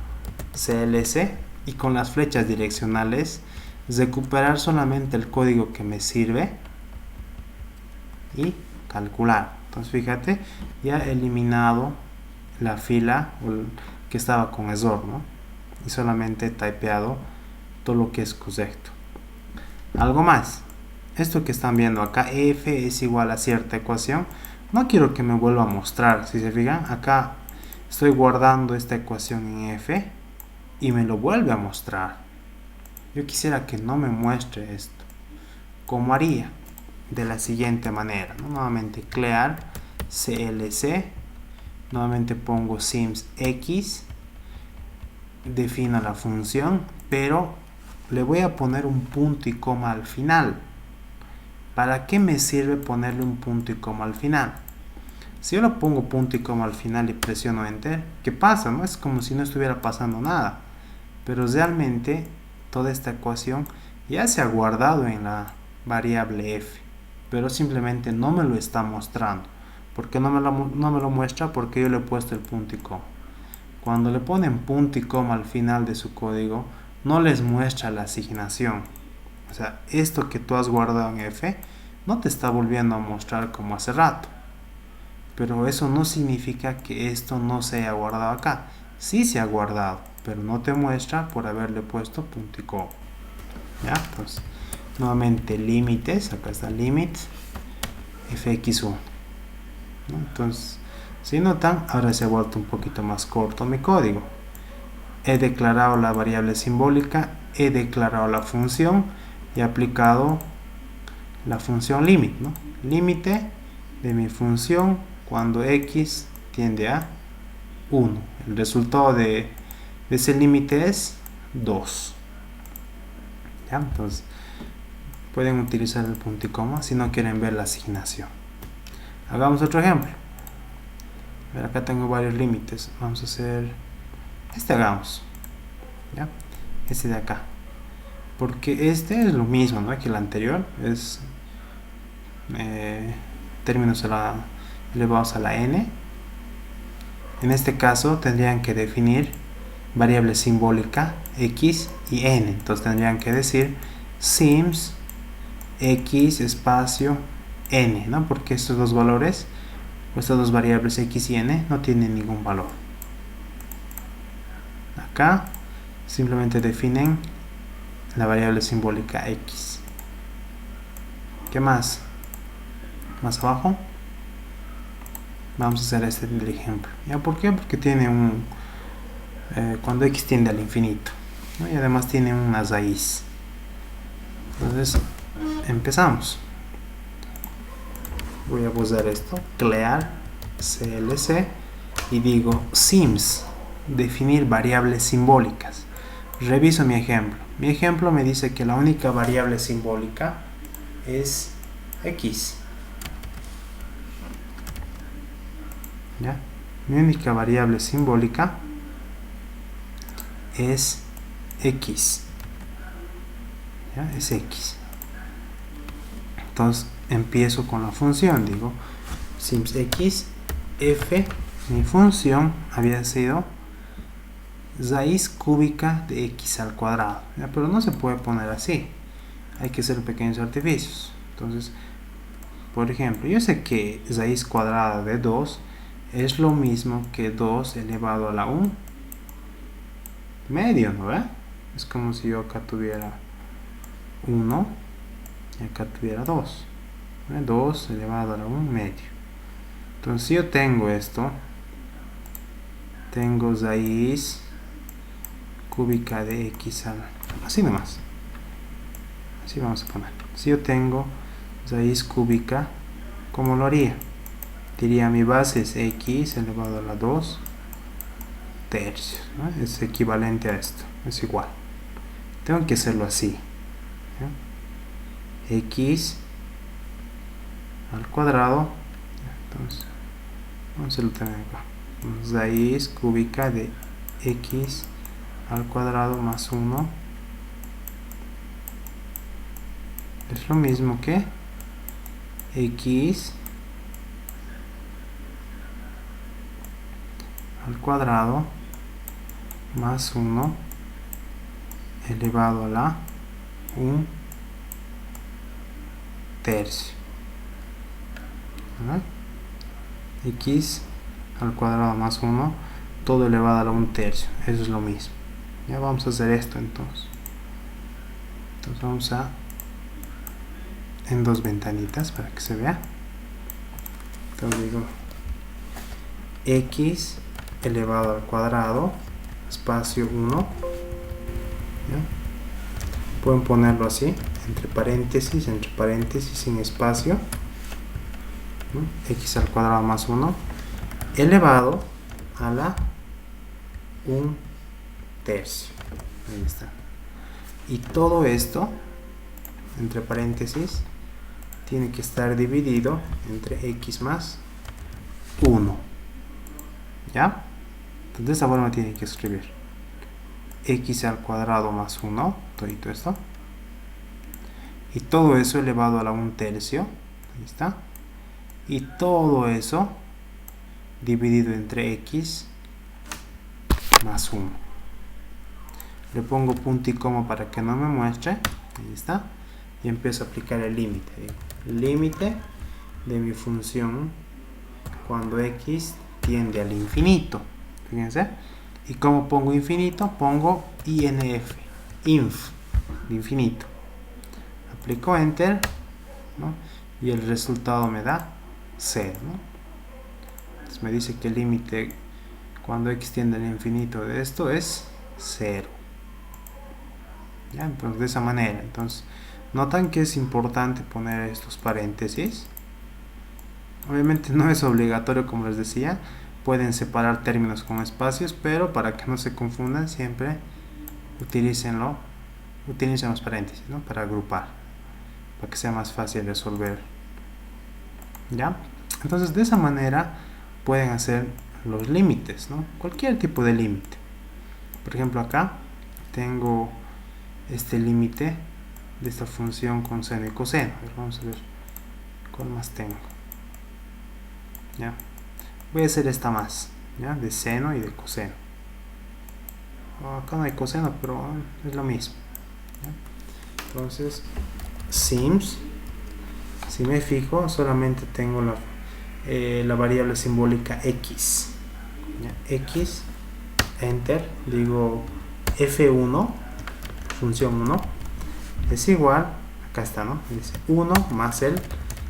CLC, y con las flechas direccionales recuperar solamente el código que me sirve y calcular. Entonces fíjate, ya he eliminado la fila que estaba con error, ¿no? Y solamente he typeado todo lo que es correcto. Algo más, esto que están viendo acá, f es igual a cierta ecuación, no quiero que me vuelva a mostrar. Si se fijan, acá estoy guardando esta ecuación en f y me lo vuelve a mostrar. Yo quisiera que no me muestre esto. ¿Cómo haría? De la siguiente manera, ¿no? Nuevamente clear clc, nuevamente pongo sims x, defino la función, pero le voy a poner un punto y coma al final. ¿Para qué me sirve ponerle un punto y coma al final? Si yo le pongo punto y coma al final y presiono enter, ¿qué pasa? ¿No? Es como si no estuviera pasando nada, pero realmente toda esta ecuación ya se ha guardado en la variable f, pero simplemente no me lo está mostrando. ¿Por qué no me lo muestra? Porque yo le he puesto el punto y coma. Cuando le ponen punto y coma al final de su código, no les muestra la asignación. O sea, esto que tú has guardado en f no te está volviendo a mostrar como hace rato. Pero eso no significa que esto no se haya guardado acá. Sí se ha guardado, pero no te muestra por haberle puesto punto y coma. ¿Ya? Entonces, nuevamente límites, acá está límites fx1, ¿no? Entonces, si notan, ahora se ha vuelto un poquito más corto mi código. He declarado la variable simbólica, he declarado la función y he aplicado la función limit, ¿no? Límite de mi función cuando x tiende a 1. El resultado de ese límite es 2. ¿Ya? Entonces, pueden utilizar el punto y coma si no quieren ver la asignación. Hagamos otro ejemplo. A ver, acá tengo varios límites. Vamos a hacer este, hagamos, ¿ya? Este de acá, porque este es lo mismo, ¿no?, que el anterior, es términos elevados a la n. En este caso tendrían que definir variable simbólica x y n. Entonces tendrían que decir sims x espacio n, ¿no? Porque estos dos valores, o estas dos variables x y n, no tienen ningún valor. Acá simplemente definen la variable simbólica x. ¿Qué más? Más abajo vamos a hacer este del ejemplo. ¿Ya? ¿Por qué? Porque tiene un cuando x tiende al infinito, ¿no? Y además tiene una raíz. Entonces empezamos. Voy a usar esto, clear clc, y digo sims, definir variables simbólicas. Reviso mi ejemplo. Mi ejemplo me dice que la única variable simbólica es x. ¿Ya? Mi única variable simbólica es x. ¿Ya? Es x. Entonces empiezo con la función. Digo sims x f. Mi función había sido raíz cúbica de x al cuadrado, ¿ya? Pero no se puede poner así, hay que hacer pequeños artificios. Entonces, por ejemplo, yo sé que raíz cuadrada de 2 es lo mismo que 2 elevado a la 1 medio, ¿no ve? Es como si yo acá tuviera 1 y acá tuviera 2, ¿ve? 2 elevado a la 1 medio. Entonces, si yo tengo esto, tengo raíz cúbica de x al... así nomás, así vamos a poner. Si yo tengo raíz cúbica, ¿cómo lo haría? Diría mi base es x elevado a la 2 tercios, ¿no? Es equivalente a esto, es igual. Tengo que hacerlo así, ¿ya? X al cuadrado. Entonces vamos a hacerlo también acá. Raíz cúbica de x al cuadrado más 1 es lo mismo que x al cuadrado más 1 elevado a la 1 tercio. ¿Verdad? X al cuadrado más 1, todo elevado a la 1 tercio. Eso es lo mismo. Ya vamos a hacer esto entonces. Entonces vamos a en dos ventanitas para que se vea. Entonces digo X elevado al cuadrado espacio 1. ¿Ya? Pueden ponerlo así, entre paréntesis, sin espacio. ¿No? X al cuadrado más 1 elevado a la 1 tercio. Ahí está. Y todo esto, entre paréntesis, tiene que estar dividido entre X más 1. ¿Ya? Entonces de esa forma tiene que escribir X al cuadrado más 1, todo esto. Y todo eso elevado a la 1 tercio. Ahí está. Y todo eso dividido entre X más 1. Le pongo punto y coma para que no me muestre. Ahí está. Y empiezo a aplicar el límite. Límite de mi función cuando X tiende al infinito. Fíjense. ¿Y cómo pongo infinito? Pongo INF. Inf. De infinito. Aplico Enter. ¿No? Y el resultado me da 0. ¿No? Entonces me dice que el límite cuando X tiende al infinito de esto es 0. ¿Ya? Entonces de esa manera. Entonces notan que es importante poner estos paréntesis. Obviamente no es obligatorio, como les decía. Pueden separar términos con espacios, pero para que no se confundan siempre utilicen los paréntesis, ¿no? Para agrupar, para que sea más fácil resolver. ¿Ya? Entonces de esa manera pueden hacer los límites, ¿no? Cualquier tipo de límite. Por ejemplo acá tengo este límite de esta función con seno y coseno. A ver, vamos a ver cuál más tengo. ¿Ya? Voy a hacer esta más, ¿ya? De seno y de coseno. Acá no hay coseno, pero es lo mismo. ¿Ya? Entonces sims, si me fijo, solamente tengo la variable simbólica X. ¿Ya? X, Enter, digo F1, función 1, es igual, acá está, ¿no? Dice 1 más el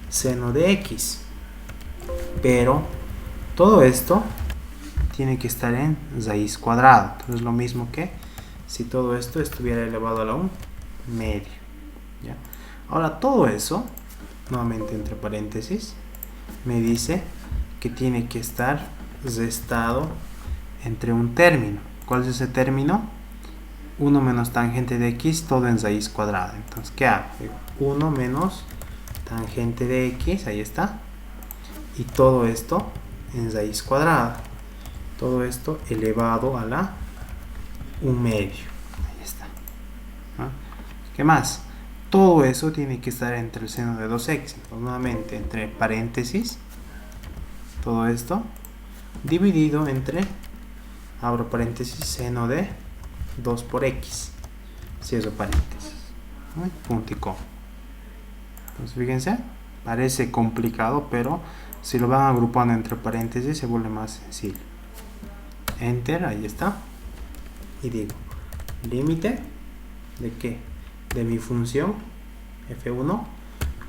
seno de X. Pero todo esto tiene que estar en raíz cuadrada. Entonces lo mismo que si todo esto estuviera elevado a la 1 medio. ¿Ya? Ahora todo eso, nuevamente entre paréntesis, me dice que tiene que estar restado entre un término. ¿Cuál es ese término? 1 menos tangente de X, todo en raíz cuadrada. Entonces, ¿qué hago? Digo, 1 menos tangente de X, ahí está. Y todo esto en raíz cuadrada. Todo esto elevado a la 1 medio. Ahí está. ¿Ah? ¿Qué más? Todo eso tiene que estar entre el seno de 2x. Entonces, nuevamente, entre paréntesis, todo esto dividido entre, abro paréntesis, seno de 2 por x. Cierro paréntesis. ¿No? Punto y coma. Entonces, fíjense, parece complicado, pero si lo van agrupando entre paréntesis se vuelve más sencillo. Enter, ahí está. Y digo, límite de qué? De mi función f1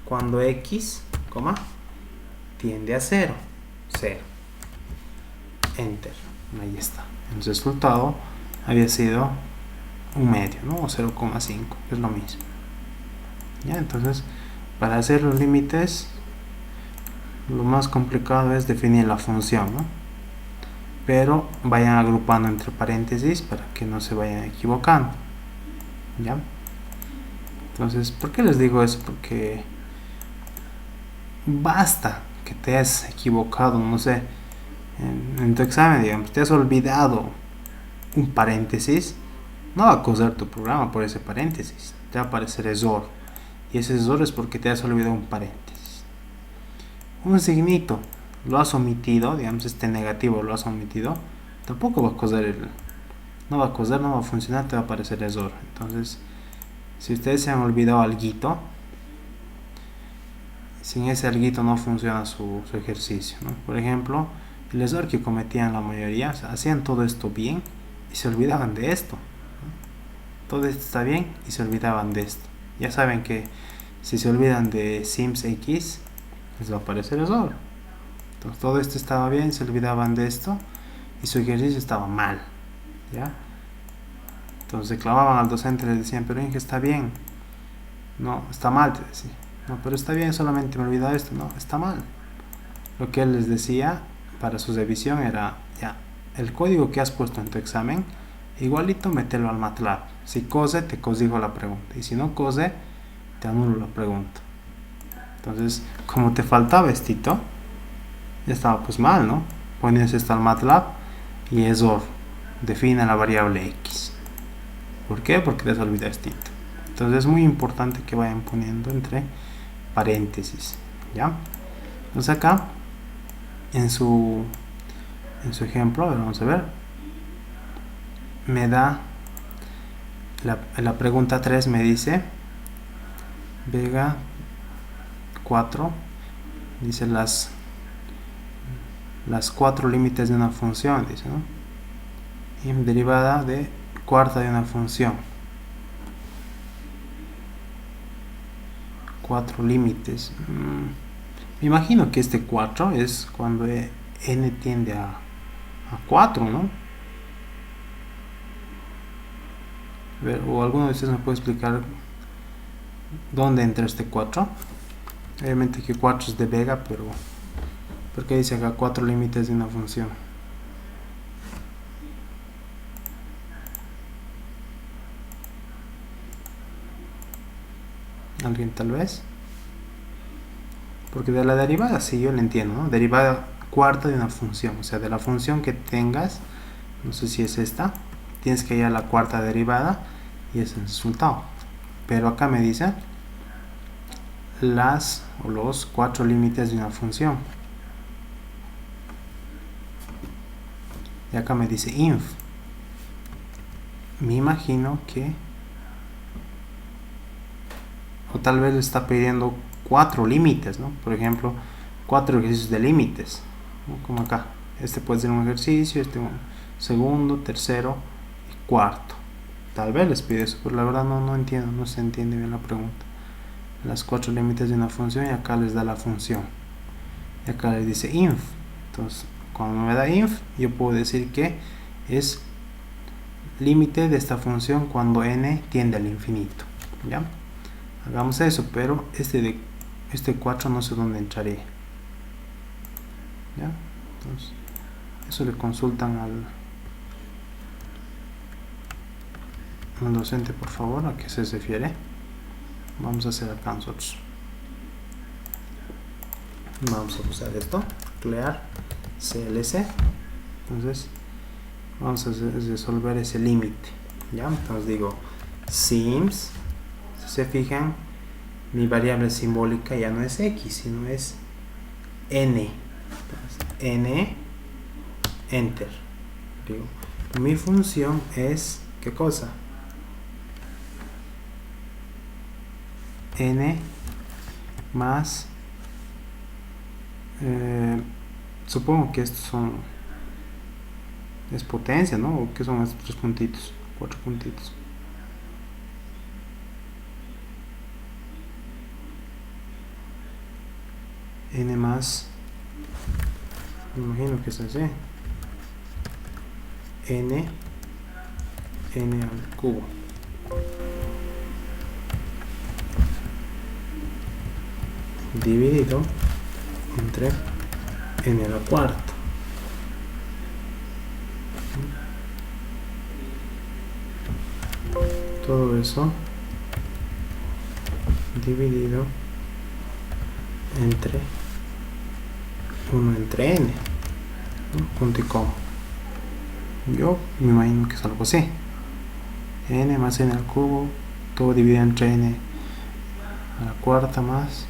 cuando x, tiende a 0. 0. Enter. Ahí está. El resultado había sido 1 medio, ¿no? O 0,5. Es lo mismo. ¿Ya? Entonces, para hacer los límites, lo más complicado es definir la función, ¿no? Pero vayan agrupando entre paréntesis para que no se vayan equivocando. ¿Ya? Entonces, ¿por qué les digo eso? Porque basta que te has equivocado, no sé, en tu examen, digamos, te has olvidado un paréntesis, no va a acusar tu programa por ese paréntesis, te va a aparecer error. Y ese error es porque te has olvidado un paréntesis. Un signito lo has omitido, digamos este negativo lo has omitido, tampoco va a coser no va a coser, no va a funcionar, te va a aparecer error. Entonces, si ustedes se han olvidado alguito, sin ese alguito no funciona su ejercicio, ¿no? Por ejemplo, el error que cometían la mayoría, o sea, hacían todo esto bien y se olvidaban de esto, ¿no? Todo esto está bien y se olvidaban de esto. Ya saben que si se olvidan de sims x, les va a aparecer error. Entonces todo esto estaba bien, se olvidaban de esto y su ejercicio estaba mal, ¿ya? Entonces reclamaban al docente, le decían, pero Inge, está bien. No, está mal, te decía. No, pero está bien, solamente me he olvidado esto. No, está mal. Lo que él les decía para su revisión era, ya, el código que has puesto en tu examen, igualito mételo al MATLAB. Si cose, te corrijo la pregunta. Y si no cose, te anulo la pregunta. Entonces, como te faltaba estito, ya estaba pues mal, ¿no? Ponías esto al MATLAB y error. Define la variable x. ¿Por qué? Porque les olvidó estito. Entonces es muy importante que vayan poniendo entre paréntesis, ¿ya? Entonces acá en su ejemplo, a ver, vamos a ver, me da la pregunta 3, me dice Vega 4, dice las 4 límites de una función, dice, ¿no? Y derivada de cuarta de una función. 4 límites. Me imagino que este 4 es cuando n tiende a 4, ¿no? A ver, o alguno de ustedes me puede explicar dónde entra este 4. Obviamente que 4 es de Vega, pero ¿por qué dice acá 4 límites de una función? ¿Alguien tal vez? Porque de la derivada sí, yo lo entiendo, ¿no? Derivada cuarta de una función, o sea, de la función que tengas, no sé si es esta, tienes que ir a la cuarta derivada y es el resultado. Pero acá me dice los 4 límites de una función. Y acá me dice inf. Me imagino que, o tal vez le está pidiendo 4 límites, ¿no? Por ejemplo, 4 ejercicios de límites, ¿no? Como acá. Este puede ser un ejercicio, este un segundo, tercero y cuarto. Tal vez les pide eso, pero la verdad no entiendo, no se entiende bien la pregunta. Las 4 límites de una función y acá les da la función. Y acá les dice inf. Entonces, cuando me da inf, yo puedo decir que es límite de esta función cuando n tiende al infinito, ¿ya? Hagamos eso, pero este 4 no sé dónde entraría, ¿ya? Entonces, eso le consultan al docente, por favor, a qué se refiere. Vamos a hacer acá nosotros. Vamos a usar esto, clear CLC. Entonces, vamos a resolver ese límite, ¿ya? Entonces digo sims. Si se fijan, mi variable simbólica ya no es x, sino es n. Entonces, n, enter. Digo, mi función es, ¿qué cosa? N más, supongo que estos es potencia, ¿no? ¿O qué son estos 3 puntitos? 4 puntitos. N más, me imagino que es así, n al cubo. Dividido entre n a la cuarta. Todo eso dividido entre 1 entre n, ¿no? Punto y coma. Yo me imagino que es algo así. N más n al cubo, todo dividido entre n a la cuarta más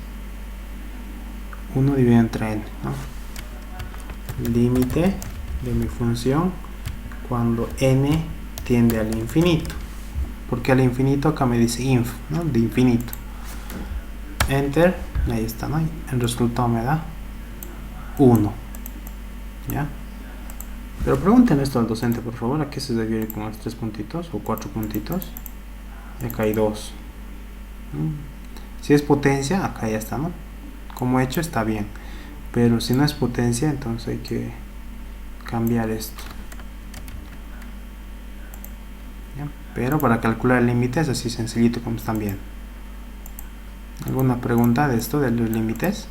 1 dividido entre n, ¿no? Límite de mi función cuando n tiende al infinito. Porque al infinito acá me dice inf, ¿no? De infinito. Enter, ahí está, ¿no? El resultado me da 1. ¿Ya? Pero pregúntenle esto al docente, por favor. ¿A qué se debe ir con los 3 puntitos o 4 puntitos? Y acá hay 2. Si es potencia, acá ya está, ¿no? Como hecho está bien. Pero si no es potencia, entonces hay que cambiar esto. ¿Ya? Pero para calcular el límite es así sencillito como están viendo. ¿Alguna pregunta de esto, de los límites?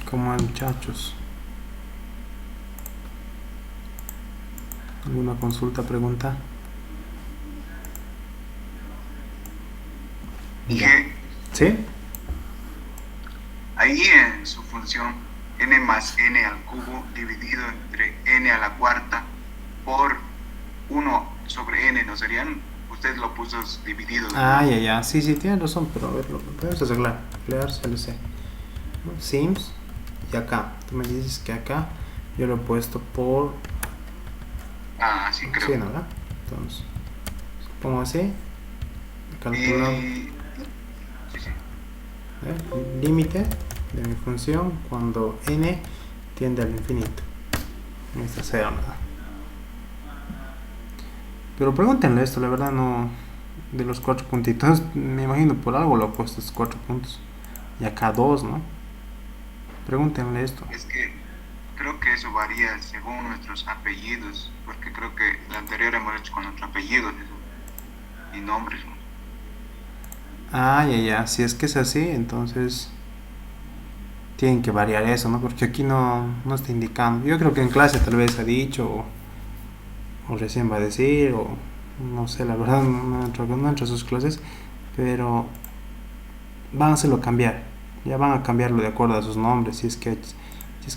¿Cómo van, muchachos? ¿Alguna consulta, pregunta? Y ¿Sí? ahí en su función n más n al cubo dividido entre n a la cuarta por 1 sobre n, ¿no serían? Usted lo puso dividido. Ah, ya. Sí, tiene razón, pero a ver, lo podemos arreglar. Emplear CLC. ¿No? Sims. Y acá. Tú me dices que acá yo lo he puesto por... Ah, sí, creo. Sí, ¿no? ¿Verdad? Entonces, pongo así. Calculado. Sí. Límite de mi función cuando n tiende al infinito. Esta sea nada. Pero pregúntenle esto, la verdad no. De los 4 puntitos, me imagino por algo lo he puesto estos 4 puntos. Y acá 2, ¿no? Pregúntenle esto. Es que creo que eso varía según nuestros apellidos, porque creo que la anterior hemos hecho con nuestros apellidos y nombres, ¿no? Ah, ya. Si es que es así, entonces tienen que variar eso, ¿no? Porque aquí no está indicando. Yo creo que en clase tal vez ha dicho o recién va a decir o no sé, la verdad no entro a sus clases, pero van a hacerlo cambiar. Ya van a cambiarlo de acuerdo a sus nombres, si es que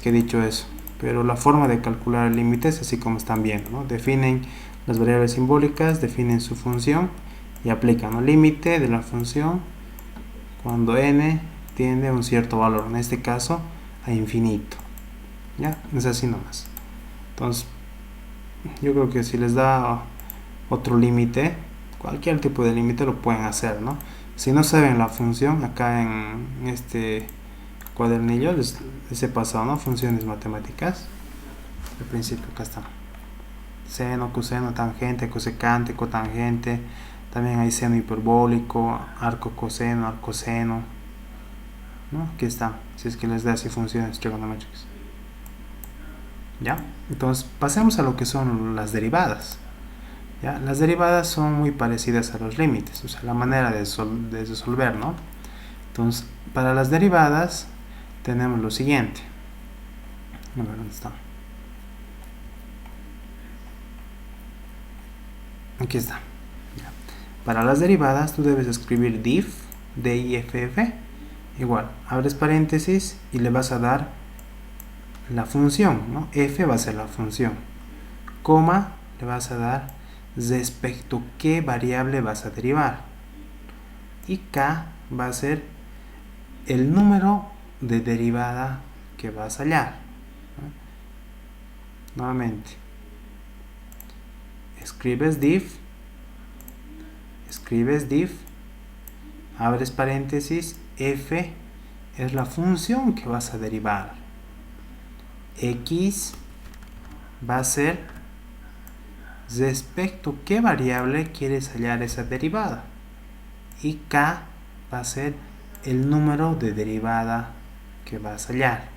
he dicho eso. Pero la forma de calcular el límite es así como están viendo, ¿no? Definen las variables simbólicas, definen su función y aplican el límite de la función cuando n tiende a un cierto valor, en este caso a infinito. Ya, es así nomás. Entonces, yo creo que si les da otro límite, cualquier tipo de límite lo pueden hacer, ¿no? Si no saben la función, acá en este cuadernillo les he pasado, ¿no? Funciones matemáticas. Al principio acá está. Seno, coseno, tangente, cosecante, cotangente. También hay seno hiperbólico, arco coseno, arcoseno, ¿no? Aquí está, si es que les da así funciones trigonométricas. ¿Ya? Entonces pasemos a lo que son las derivadas. ¿Ya? Las derivadas son muy parecidas a los límites, o sea, la manera de resolver, ¿no? Entonces, para las derivadas tenemos lo siguiente. A ver, ¿dónde está? Aquí está. ¿Ya? Para las derivadas tú debes escribir diff, diff, igual, abres paréntesis y le vas a dar la función, ¿no? F va a ser la función, coma, le vas a dar respecto qué variable vas a derivar, y K va a ser el número de derivada que vas a hallar, ¿no? Nuevamente escribes diff, abres paréntesis, F es la función que vas a derivar, X va a ser respecto qué variable quieres hallar esa derivada, y K va a ser el número de derivada que vas a hallar.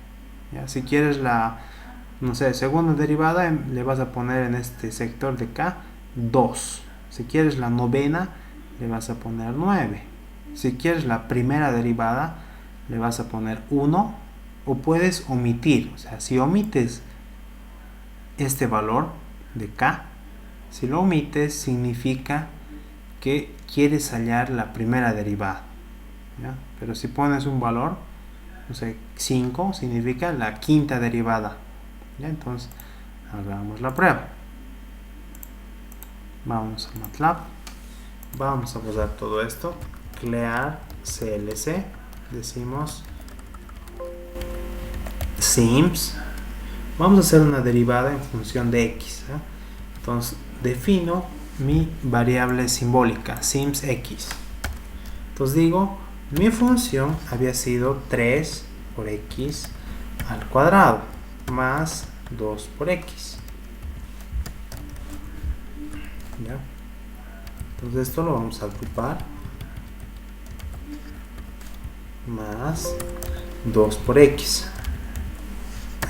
¿Ya? Si quieres la, no sé, segunda derivada, le vas a poner en este sector de K 2. Si quieres la novena, le vas a poner 9. Si quieres la primera derivada, le vas a poner 1, o puedes omitir. O sea, si omites este valor de K, si lo omites significa que quieres hallar la primera derivada, ¿ya? Pero si pones un valor, no sé, 5, significa la quinta derivada, ¿ya? Entonces hagamos la prueba. Vamos a MATLAB, vamos a usar todo esto, clear CLC, decimos sims, vamos a hacer una derivada en función de x, ¿eh? Entonces defino mi variable simbólica sims x. Entonces digo, mi función había sido 3 por x al cuadrado más 2 por x. ¿Ya? Entonces esto lo vamos a agrupar, más 2 por x.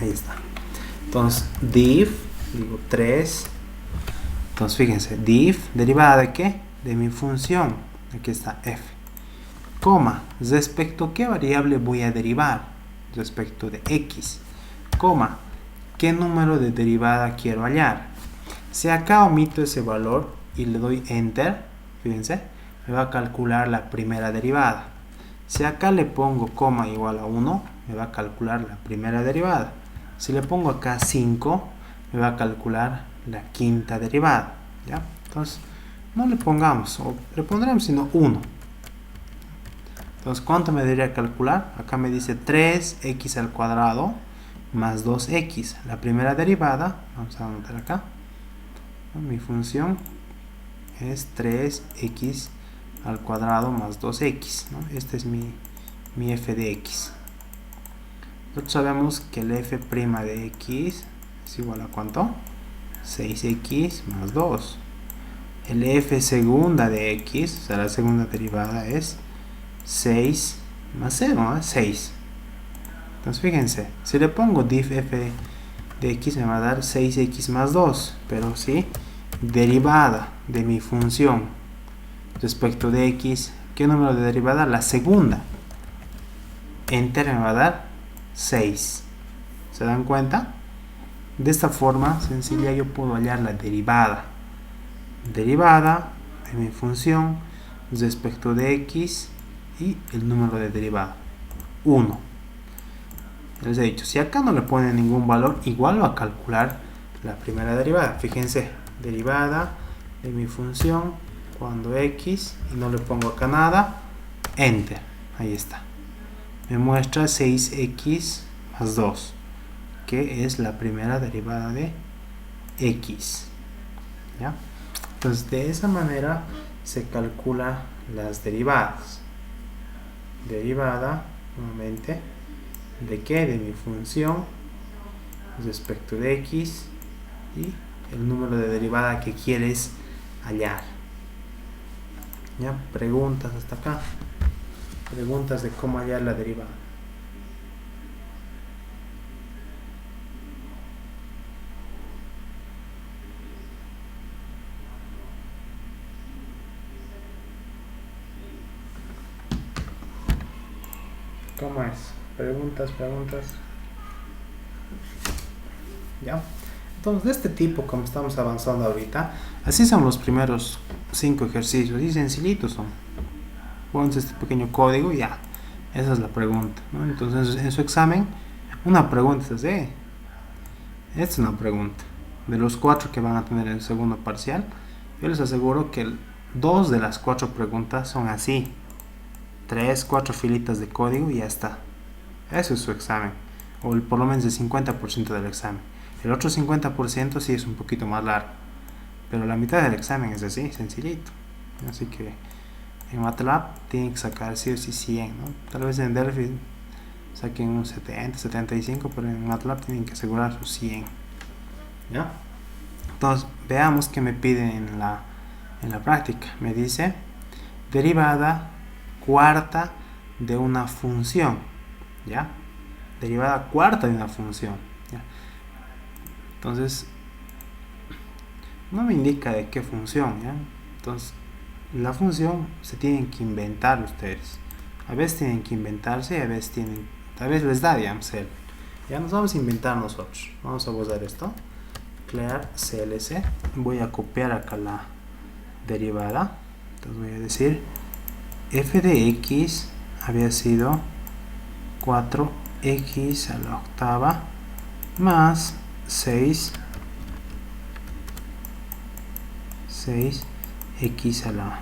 Ahí está. Entonces div, digo 3. Entonces fíjense, div, derivada de qué? De mi función. Aquí está f. Coma, respecto a qué variable voy a derivar. Respecto de x. Coma, qué número de derivada quiero hallar. Si acá omito ese valor y le doy enter, fíjense, me va a calcular la primera derivada. Si acá le pongo coma igual a 1, me va a calcular la primera derivada. Si le pongo acá 5, me va a calcular la quinta derivada. ¿Ya? Entonces, no le pongamos, o le pondremos sino 1. Entonces, ¿cuánto me debería calcular? Acá me dice 3x al cuadrado más 2x. La primera derivada, vamos a anotar acá. Mi función es 3x al cuadrado más 2x, ¿no? Este es mi f de x. Nosotros sabemos que el f' de x es igual a ¿cuánto? 6x más 2. El f segunda de x, o sea la segunda derivada, es 6 más 0, ¿no? 6. Entonces fíjense, si le pongo div f de x me va a dar 6x más 2, pero sí, derivada de mi función respecto de x, ¿qué número de derivada? La segunda. Enter me va a dar 6. ¿Se dan cuenta? De esta forma sencilla yo puedo hallar la derivada. Derivada de mi función respecto de x y el número de derivada. 1. Les he dicho, si acá no le pone ningún valor, igual va a calcular la primera derivada. Fíjense, derivada de mi función cuando x, y no le pongo acá nada, enter, ahí está. Me muestra 6x más 2, que es la primera derivada de x. ¿Ya? Entonces de esa manera se calcula las derivadas. Derivada, nuevamente, ¿de qué? De mi función respecto de x y el número de derivada que quieres hallar. ¿Ya? Preguntas hasta acá. Preguntas de cómo hallar la derivada. ¿Cómo es? Preguntas. ¿Ya? Entonces, de este tipo, como estamos avanzando ahorita, así son los primeros 5 ejercicios, y sencillitos son. Pones este pequeño código y ya, esa es la pregunta, ¿no? Entonces, en su examen, una pregunta es así. Esta es una pregunta. De los 4 que van a tener en el segundo parcial, yo les aseguro que 2 de las 4 preguntas son así. 3, 4 filitas de código y ya está. Eso es su examen, o por lo menos el 50% del examen. El otro 50% sí es un poquito más largo, pero la mitad del examen es así, sencillito. Así que en MATLAB tienen que sacar sí o sí 100, ¿no? Tal vez en Delphi saquen un 70, 75, pero en MATLAB tienen que asegurar sus 100. ¿Ya? Entonces veamos qué me pide en la práctica. Me dice derivada cuarta de una función. ¿Ya? Derivada cuarta de una función. ¿Ya? Entonces no me indica de qué función, ¿ya? Entonces la función se tienen que inventar ustedes. A veces tienen que inventarse y a veces les da, digamos, ya nos vamos a inventar nosotros. Vamos a usar esto, clear CLC. Voy a copiar acá la derivada. Entonces voy a decir f de x había sido 4x a la octava más 6 6x a la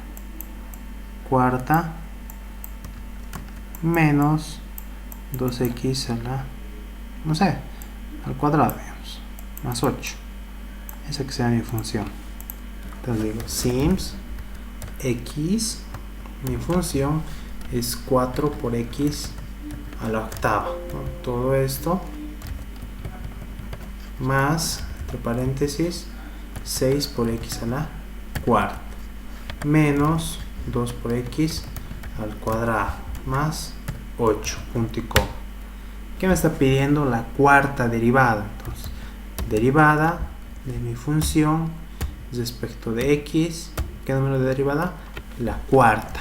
cuarta menos 2x a la, no sé, al cuadrado, digamos, más 8. Esa que sea mi función. Entonces digo sims x, mi función es 4 por x a la octava, ¿no? Todo esto más, entre paréntesis, 6 por x a la cuarta menos 2 por x al cuadrado más 8, punto y coma. ¿Qué me está pidiendo? La cuarta derivada. Entonces, derivada de mi función respecto de x, ¿qué número de derivada? La cuarta.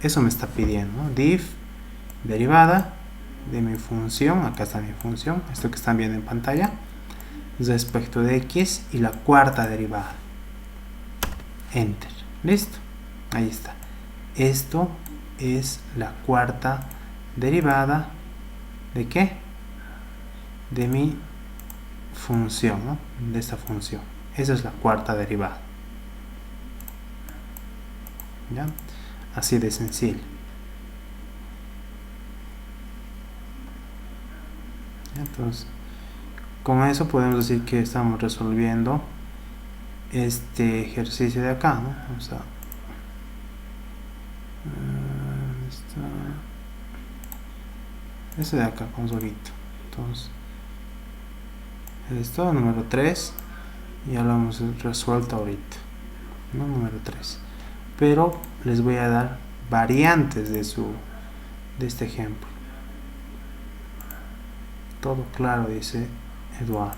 Eso me está pidiendo, ¿no? Div derivada de mi función, acá está mi función, esto que están viendo en pantalla, respecto de x y la cuarta derivada. Enter. Listo. Ahí está. Esto es la cuarta derivada ¿de qué? De mi función, ¿no? De esta función. Esa es la cuarta derivada. ¿Ya? Así de sencillo. Entonces, con eso podemos decir que estamos resolviendo este ejercicio de acá, ¿no? Vamos a este de acá con solito. Entonces, esto número 3 ya lo hemos resuelto ahorita, ¿no? Número 3, pero les voy a dar variantes de este ejemplo. Todo claro, dice Eduardo.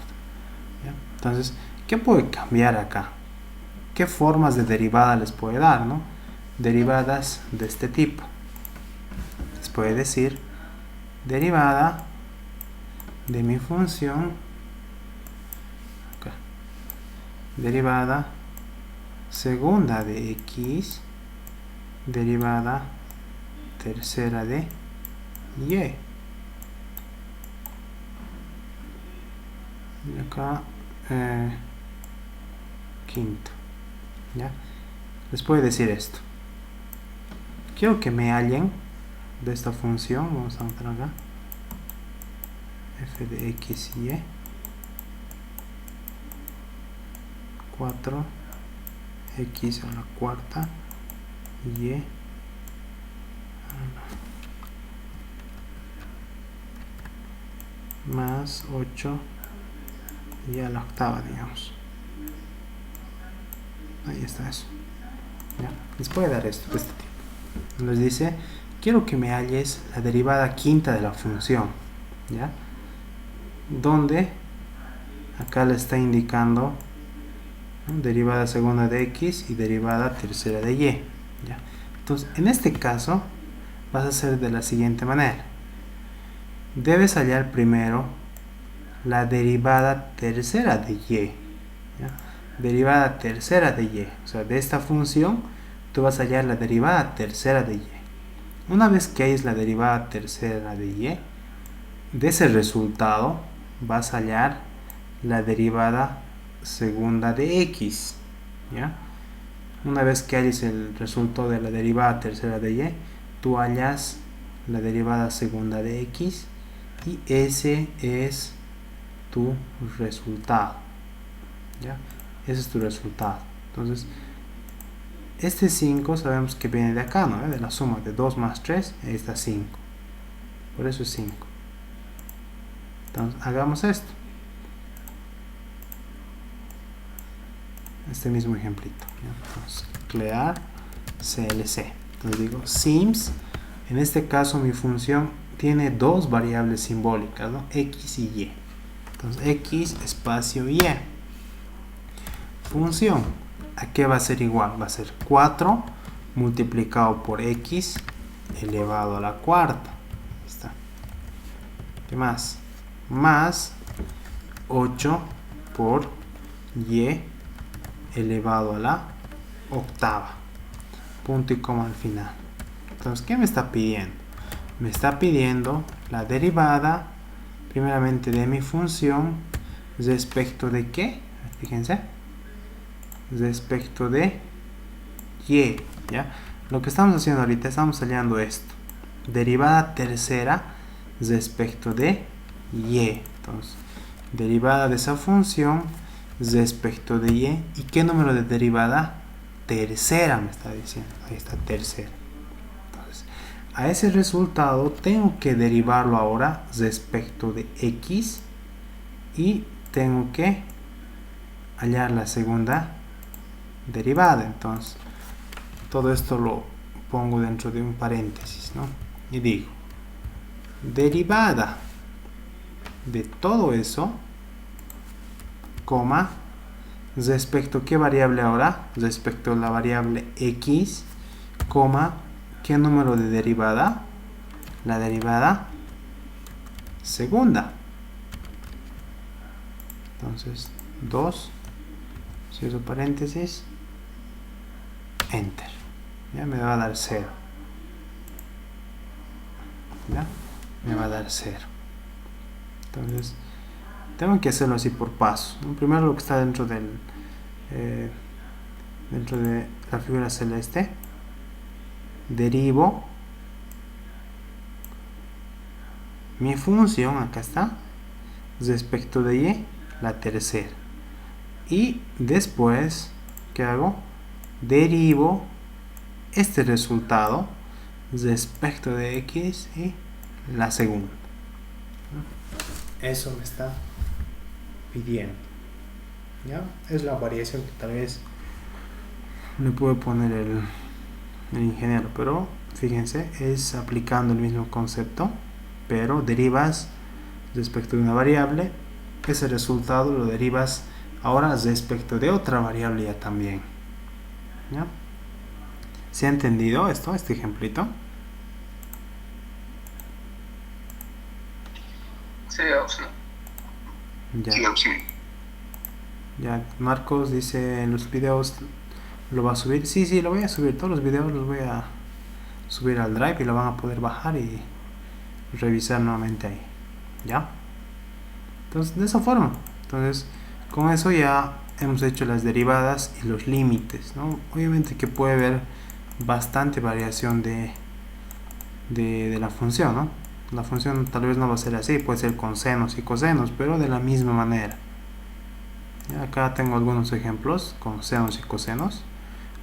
¿Ya? Entonces, ¿qué puede cambiar acá? ¿Qué formas de derivada les puede dar, no? Derivadas de este tipo. Les puede decir derivada de mi función, acá, derivada segunda de x, derivada tercera de y. Y acá quinto. ¿Ya? Les puedo decir esto. Quiero que me hallen de esta función. Vamos a anotar acá f de x y 4x a la cuarta y más 8 y a la octava, digamos. Ahí está eso. ¿Ya? Les puede dar esto de este tipo. Les dice, quiero que me halles la derivada quinta de la función, ¿ya? Donde acá le está indicando, ¿no?, derivada segunda de x y derivada tercera de y, ¿ya? Entonces, en este caso vas a hacer de la siguiente manera. Debes hallar primero la derivada tercera de y, ¿ya? Derivada tercera de y, o sea, de esta función tú vas a hallar la derivada tercera de y. Una vez que hayas la derivada tercera de y, de ese resultado vas a hallar la derivada segunda de x, ¿ya? Una vez que halles el resultado de la derivada tercera de y, tú hallas la derivada segunda de x y ese es tu resultado, ¿ya? Ese es tu resultado. Entonces, este 5 sabemos que viene de acá, ¿no? De la suma de 2 más 3, ahí está 5. Por eso es 5. Entonces, hagamos esto. Este mismo ejemplito, ¿ya? Entonces, clear CLC. Entonces digo sims. En este caso mi función tiene dos variables simbólicas, ¿no? X y Y. Entonces, X espacio Y. Función, ¿a qué va a ser igual? Va a ser 4 multiplicado por X elevado a la cuarta. Ahí está. ¿Qué más? Más 8 por Y elevado a la octava. Punto y coma al final. Entonces, ¿qué me está pidiendo? Me está pidiendo la derivada, primeramente de mi función, respecto de ¿qué? Fíjense. Respecto de y, ¿ya? Lo que estamos haciendo ahorita, estamos hallando esto. Derivada tercera respecto de y. Entonces, derivada de esa función respecto de y. ¿Y qué número de derivada? Tercera me está diciendo. Ahí está, tercera. Entonces, a ese resultado tengo que derivarlo ahora respecto de x y tengo que hallar la segunda derivada. Entonces, todo esto lo pongo dentro de un paréntesis, ¿no? Y digo, derivada de todo eso, coma, respecto a qué variable ahora, respecto a la variable x, coma, ¿qué número de derivada? La derivada segunda. Entonces, 2, cierro paréntesis, enter. Ya me va a dar 0. ¿Ya? Me va a dar 0. Entonces, tengo que hacerlo así por pasos. Primero lo que está dentro de la figura celeste. Derivo mi función, acá está, respecto de y, la tercera. Y después, ¿qué hago? Derivo este resultado respecto de x y la segunda. Eso me está pidiendo. ¿Ya? Es la variación que tal vez le puede poner el ingeniero, pero fíjense, es aplicando el mismo concepto, pero derivas respecto de una variable, ese resultado lo derivas ahora respecto de otra variable ya también. ¿Ya? ¿Se ha entendido esto, este ejemplito? Sí, sí. Ya. Sí. Ya, Marcos dice en los videos lo va a subir. Sí, lo voy a subir. Todos los videos los voy a subir al Drive y lo van a poder bajar y revisar nuevamente ahí. ¿Ya? Entonces, de esa forma. Entonces, con eso ya hemos hecho las derivadas y los límites, ¿no? Obviamente que puede haber bastante variación de la función, ¿no? La función tal vez no va a ser así, puede ser con senos y cosenos, pero de la misma manera. Ya, acá tengo algunos ejemplos con senos y cosenos.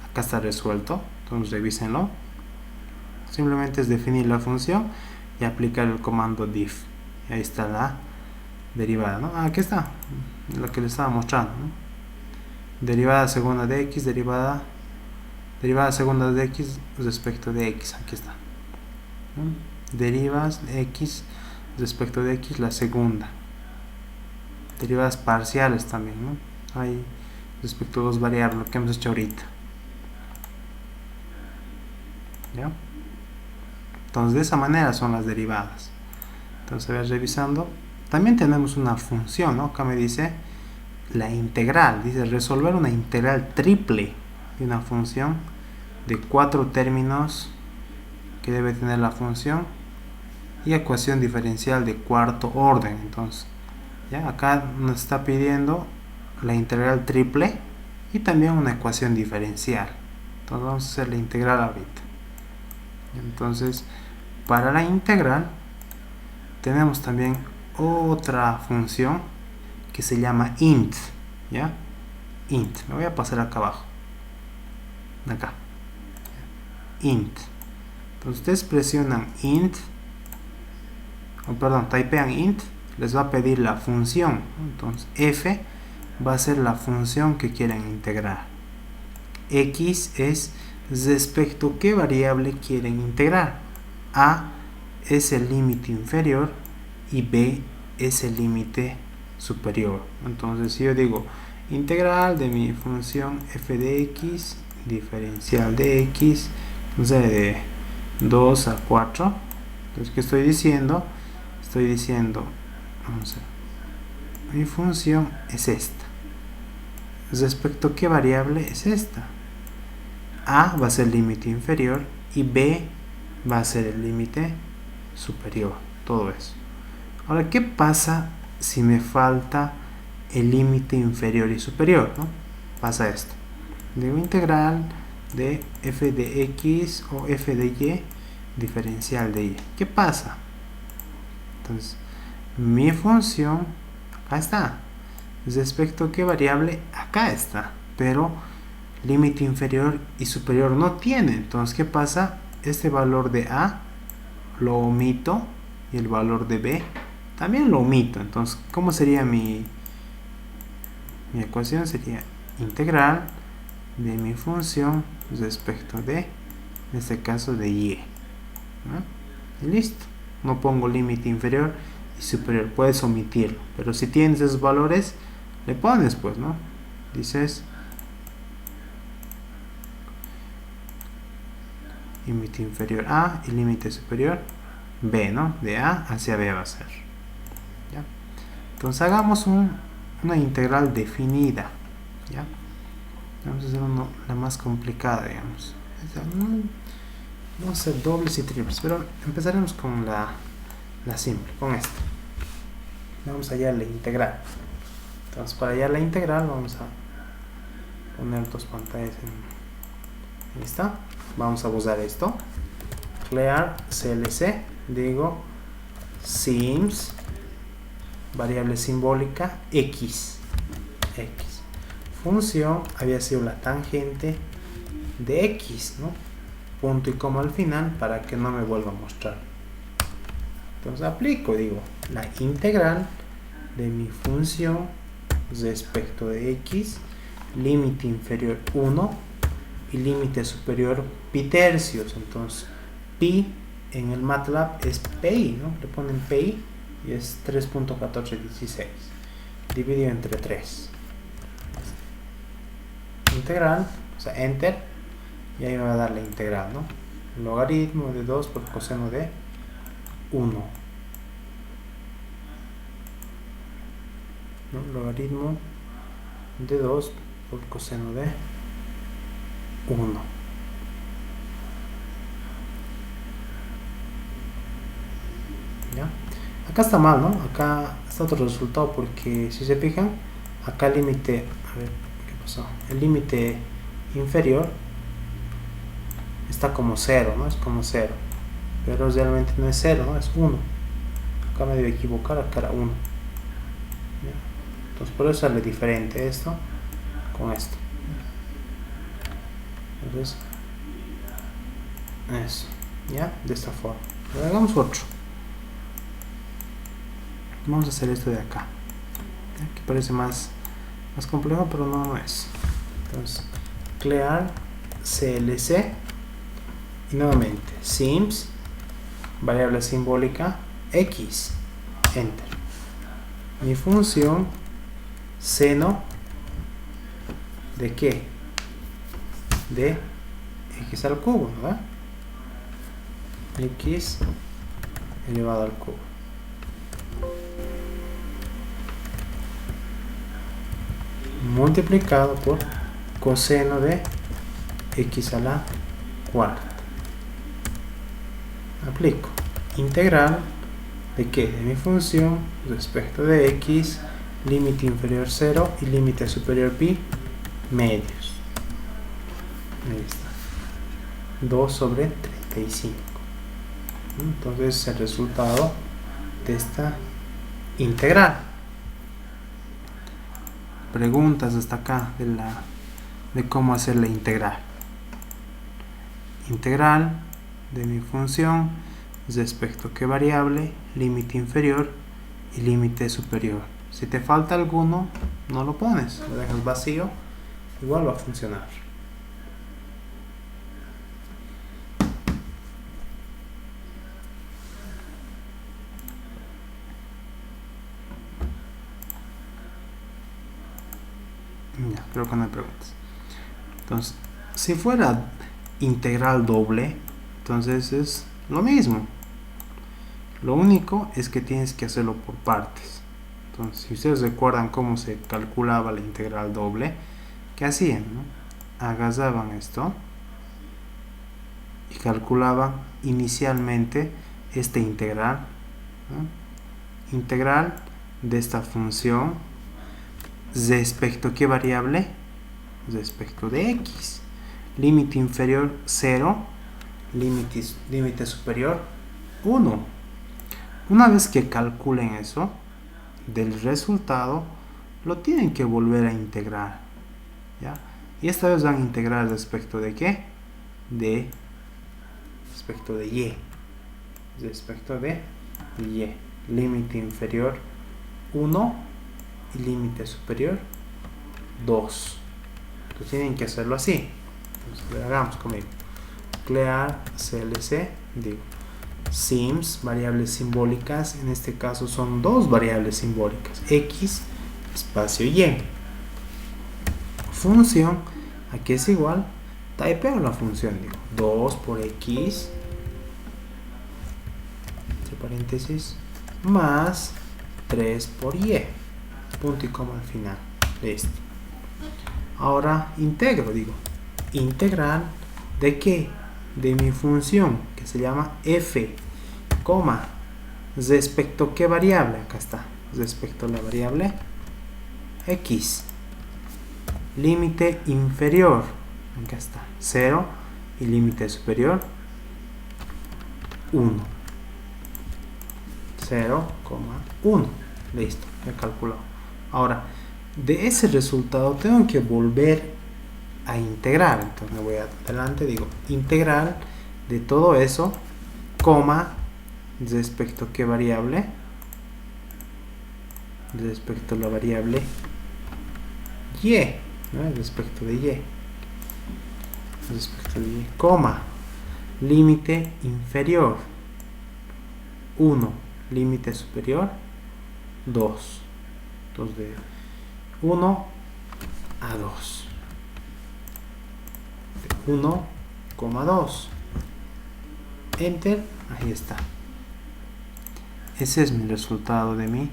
Acá está resuelto, entonces revísenlo. Simplemente es definir la función y aplicar el comando diff. Y ahí está la derivada, ¿no? Aquí está, lo que les estaba mostrando, ¿no? Derivada segunda de x, derivada segunda de x respecto de x, aquí está, ¿no? Derivas de x respecto de x la segunda. Derivadas parciales también, ¿no? Hay respecto a dos variables, lo que hemos hecho ahorita. ¿Ya? Entonces de esa manera son las derivadas. Entonces, a ver, revisando, también tenemos una función, ¿no? Acá me dice la integral, dice resolver una integral triple de una función de 4 términos que debe tener la función y ecuación diferencial de cuarto orden. Entonces, ya acá nos está pidiendo la integral triple y también una ecuación diferencial. Entonces vamos a hacer la integral ahorita. Entonces, para la integral tenemos también otra función que se llama int, ¿ya? Int, lo voy a pasar acá abajo, acá, int. Entonces ustedes presionan int, typean int, les va a pedir la función. Entonces f va a ser la función que quieren integrar, x es respecto a qué variable quieren integrar, a es el límite inferior y b es el límite superior. Entonces si yo digo integral de mi función f de x diferencial de x, entonces de 2 a 4, entonces ¿qué estoy diciendo? Estoy diciendo, vamos a ver, mi función es esta, respecto a qué variable es esta, a va a ser el límite inferior y b va a ser el límite superior, todo eso. Ahora, ¿qué pasa si me falta el límite inferior y superior, ¿no? Pasa esto, digo integral de f de x o f de y diferencial de y. ¿Qué pasa? Entonces, mi función acá está. Respecto a qué variable, acá está. Pero límite inferior y superior no tiene. Entonces, ¿qué pasa? Este valor de a lo omito y el valor de b también lo omito. Entonces, ¿cómo sería mi ecuación? Sería integral de mi función respecto de, en este caso, de y. ¿No? Y listo. No pongo límite inferior y superior. Puedes omitirlo. Pero si tienes esos valores, le pones, pues, ¿no? Dices límite inferior a y límite superior b, ¿no? De a hacia b va a ser. ¿Ya? Entonces hagamos una integral definida. ¿Ya? Vamos a hacer la más complicada, digamos. Vamos a hacer dobles y triples, pero empezaremos con la simple, con esta. Vamos a hallar la integral. Entonces, para hallar la integral vamos a poner dos pantallas ahí está. Vamos a usar esto. Clear CLC, digo sims variable simbólica x. Función había sido la tangente de x, ¿no? Punto y coma al final para que no me vuelva a mostrar. Entonces aplico, digo, la integral de mi función respecto de x, límite inferior 1 y límite superior pi tercios. Entonces pi en el MATLAB es pi, ¿no? Le ponen pi y es 3.1416 dividido entre 3. Integral, o sea, enter, y ahí me va a dar la integral, ¿no? Logaritmo de 2 por coseno de 1, ¿no? Logaritmo de 2 por coseno de 1. ¿Ya? Acá está mal, ¿no? Acá está otro resultado porque si se fijan, acá el límite, a ver, ¿qué pasó? El límite inferior está como 0, ¿no? Es como 0. Pero realmente no es 0, ¿no? Es 1. Acá me debo equivocar, acá era 1. ¿Ya? Entonces por eso sale diferente esto con esto. Entonces, eso. ¿Ya? De esta forma. Pero hagamos otro. Vamos a hacer esto de acá. ¿Ya? Que parece más complejo, pero no es. Entonces, clear CLC. Y nuevamente, sims variable simbólica x. Enter. Mi función seno de qué? De x al cubo, ¿verdad? X elevado al cubo. Multiplicado por coseno de x a la cuarta. Aplico integral de qué? De mi función respecto de x, límite inferior 0 y límite superior pi medios. Ahí está. 2 sobre 35. Entonces el resultado de esta integral. Preguntas hasta acá de cómo hacer la integral. Integral de mi función respecto a qué variable, límite inferior y límite superior. Si te falta alguno, no lo pones, lo dejas vacío, igual va a funcionar. Ya, creo que no hay preguntas. Entonces, si fuera integral doble, entonces es lo mismo. Lo único es que tienes que hacerlo por partes. Entonces, si ustedes recuerdan cómo se calculaba la integral doble, ¿qué hacían? ¿No? Agarraban esto y calculaban inicialmente esta integral, ¿no? Integral de esta función respecto a qué variable, respecto de x. límite inferior 0, límite superior 1. Una vez que calculen eso, del resultado lo tienen que volver a integrar, ¿ya? Y esta vez van a integrar respecto de ¿qué? Respecto de y. Respecto de y. Límite inferior 1 y límite superior 2. Entonces tienen que hacerlo así. Entonces, hagamos conmigo. Clear CLC, digo sims, variables simbólicas, en este caso son dos variables simbólicas, x espacio y. Función, aquí es igual, typeo la función, digo 2 por x, entre paréntesis, más 3 por y, punto y coma al final, listo. Ahora integro, digo, integral de qué? De mi función que se llama f, coma, respecto a qué variable, acá está, respecto a la variable x, límite inferior, acá está, 0, y límite superior 1, 0, 1, listo, ya he calculado. Ahora, de ese resultado tengo que volver a integrar, entonces me voy adelante, digo integral de todo eso, coma, respecto a qué variable, respecto a la variable y, ¿no? Respecto de y, respecto de y, coma, límite inferior 1, límite superior 2, entonces de 1 a 2, 1,2, enter, ahí está. Ese es mi resultado de mi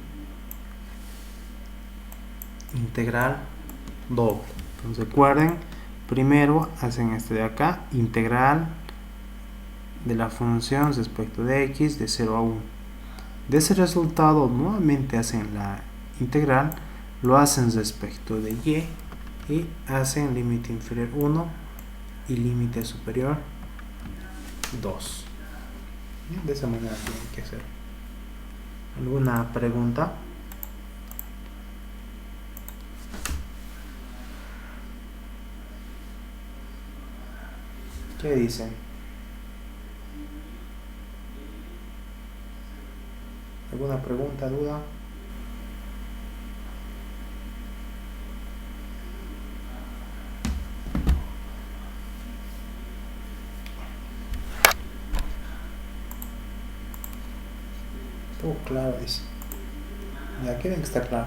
integral doble. Entonces recuerden, primero hacen este de acá, integral de la función respecto de x de 0 a 1. De ese resultado nuevamente hacen la integral, lo hacen respecto de y hacen límite inferior 1 y límite superior 2. De esa manera tienen que hacer. ¿Alguna pregunta? ¿Qué dicen? ¿Alguna pregunta, duda? Claro, dice. Ya quieren que está claro.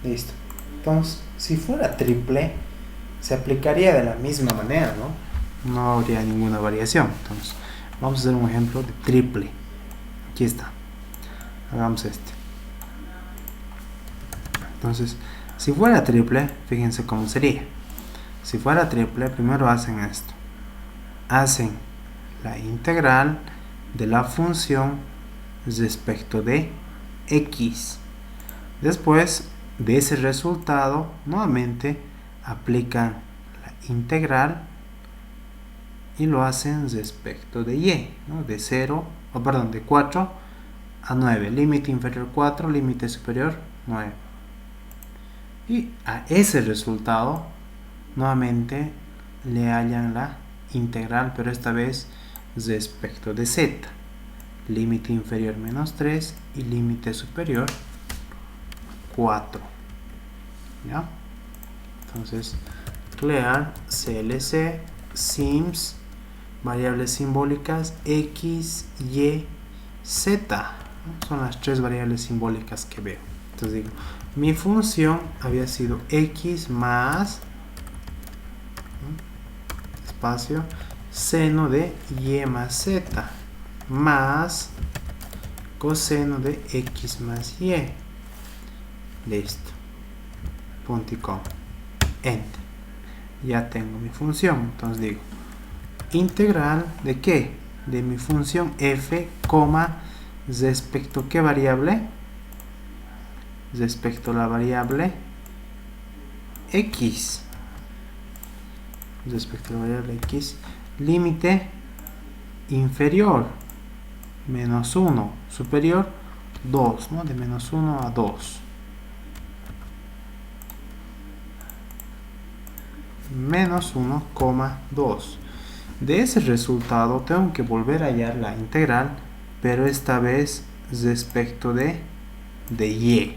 Listo. Entonces, si fuera triple, se aplicaría de la misma manera, ¿no? No habría ninguna variación. Entonces, vamos a hacer un ejemplo de triple. Aquí está. Hagamos este. Entonces, si fuera triple, fíjense cómo sería. Si fuera triple, primero hacen esto. Hacen la integral de la función respecto de x. Después de ese resultado, nuevamente aplican la integral y lo hacen respecto de y, ¿no? De 4 a 9, límite inferior 4, límite superior 9. Y a ese resultado nuevamente le hallan la integral, pero esta vez respecto de z, límite inferior menos 3 y límite superior 4. ¿Ya? Entonces, clear CLC sims variables simbólicas x, y, z, ¿no? Son las tres variables simbólicas que veo. Entonces digo, mi función había sido x más, ¿no? Espacio, seno de y más z más coseno de x más y. Listo. Punto y coma. Enter. Ya tengo mi función. Entonces digo, integral de qué? De mi función f, respecto a qué variable? Respecto a la variable x. respecto a la variable x, límite inferior menos 1, superior 2, ¿no? De menos 1 a 2. Menos 1,2. De ese resultado tengo que volver a hallar la integral, pero esta vez respecto de y.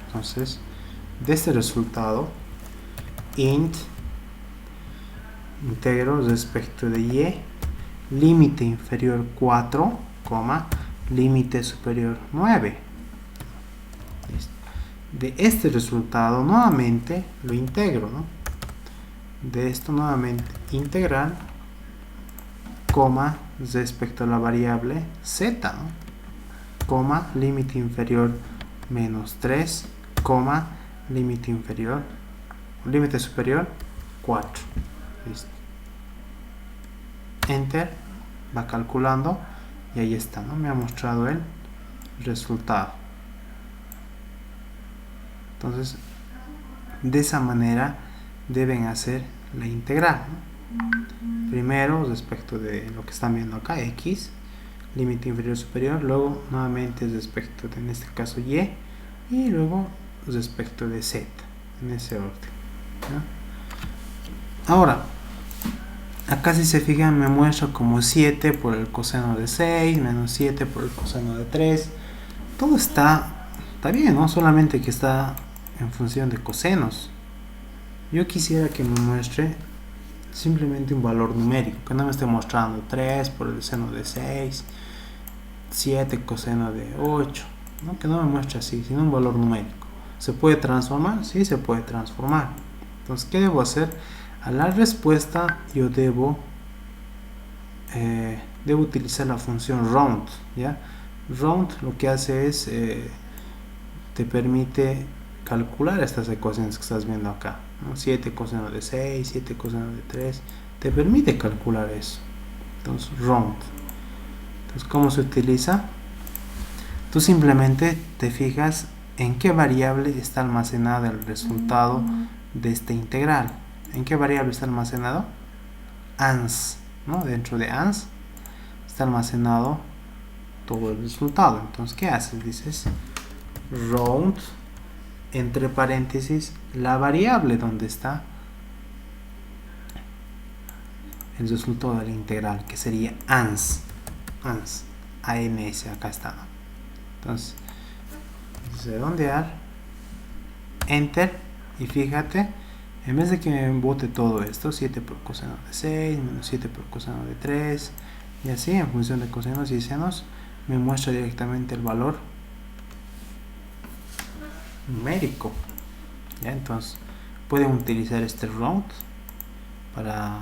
Entonces, de este resultado, int integro respecto de y, límite inferior 4, límite superior 9. De este resultado nuevamente lo integro, ¿no? De esto nuevamente integral, respecto a la variable z, ¿no? Límite inferior menos 3, límite superior 4. Listo. Enter, va calculando y ahí está, ¿no? Me ha mostrado el resultado. Entonces, de esa manera deben hacer la integral, ¿no? Primero respecto de lo que están viendo acá, x, límite inferior superior, luego nuevamente respecto de, en este caso, y luego respecto de z, en ese orden, ¿no? Ahora, acá si se fijan me muestra como 7 por el coseno de 6, menos 7 por el coseno de 3. Todo está bien, ¿no? Solamente que está en función de cosenos. Yo quisiera que me muestre simplemente un valor numérico, que no me esté mostrando 3 por el seno de 6, 7 coseno de 8, ¿no? Que no me muestre así, sino un valor numérico. ¿Se puede transformar? Sí, se puede transformar. Entonces, ¿qué debo hacer? A la respuesta yo debo utilizar la función round, ¿ya? Round lo que hace es te permite calcular estas ecuaciones que estás viendo acá, ¿no? 7 coseno de 6, 7 coseno de 3, te permite calcular eso. Entonces, round. Entonces, ¿cómo se utiliza? Tú simplemente te fijas en qué variable está almacenada el resultado de esta integral. ¿En qué variable está almacenado? Ans, ¿no? Dentro de ans está almacenado todo el resultado. Entonces, ¿qué haces? Dices round, entre paréntesis, la variable donde está el resultado de la integral, que sería ans, ans, acá está. Entonces, redondear, enter, y fíjate, en vez de que me bote todo esto, 7 por coseno de 6, menos 7 por coseno de 3, y así, en función de cosenos y senos, me muestra directamente el valor numérico. ¿Ya? Entonces, pueden utilizar este round para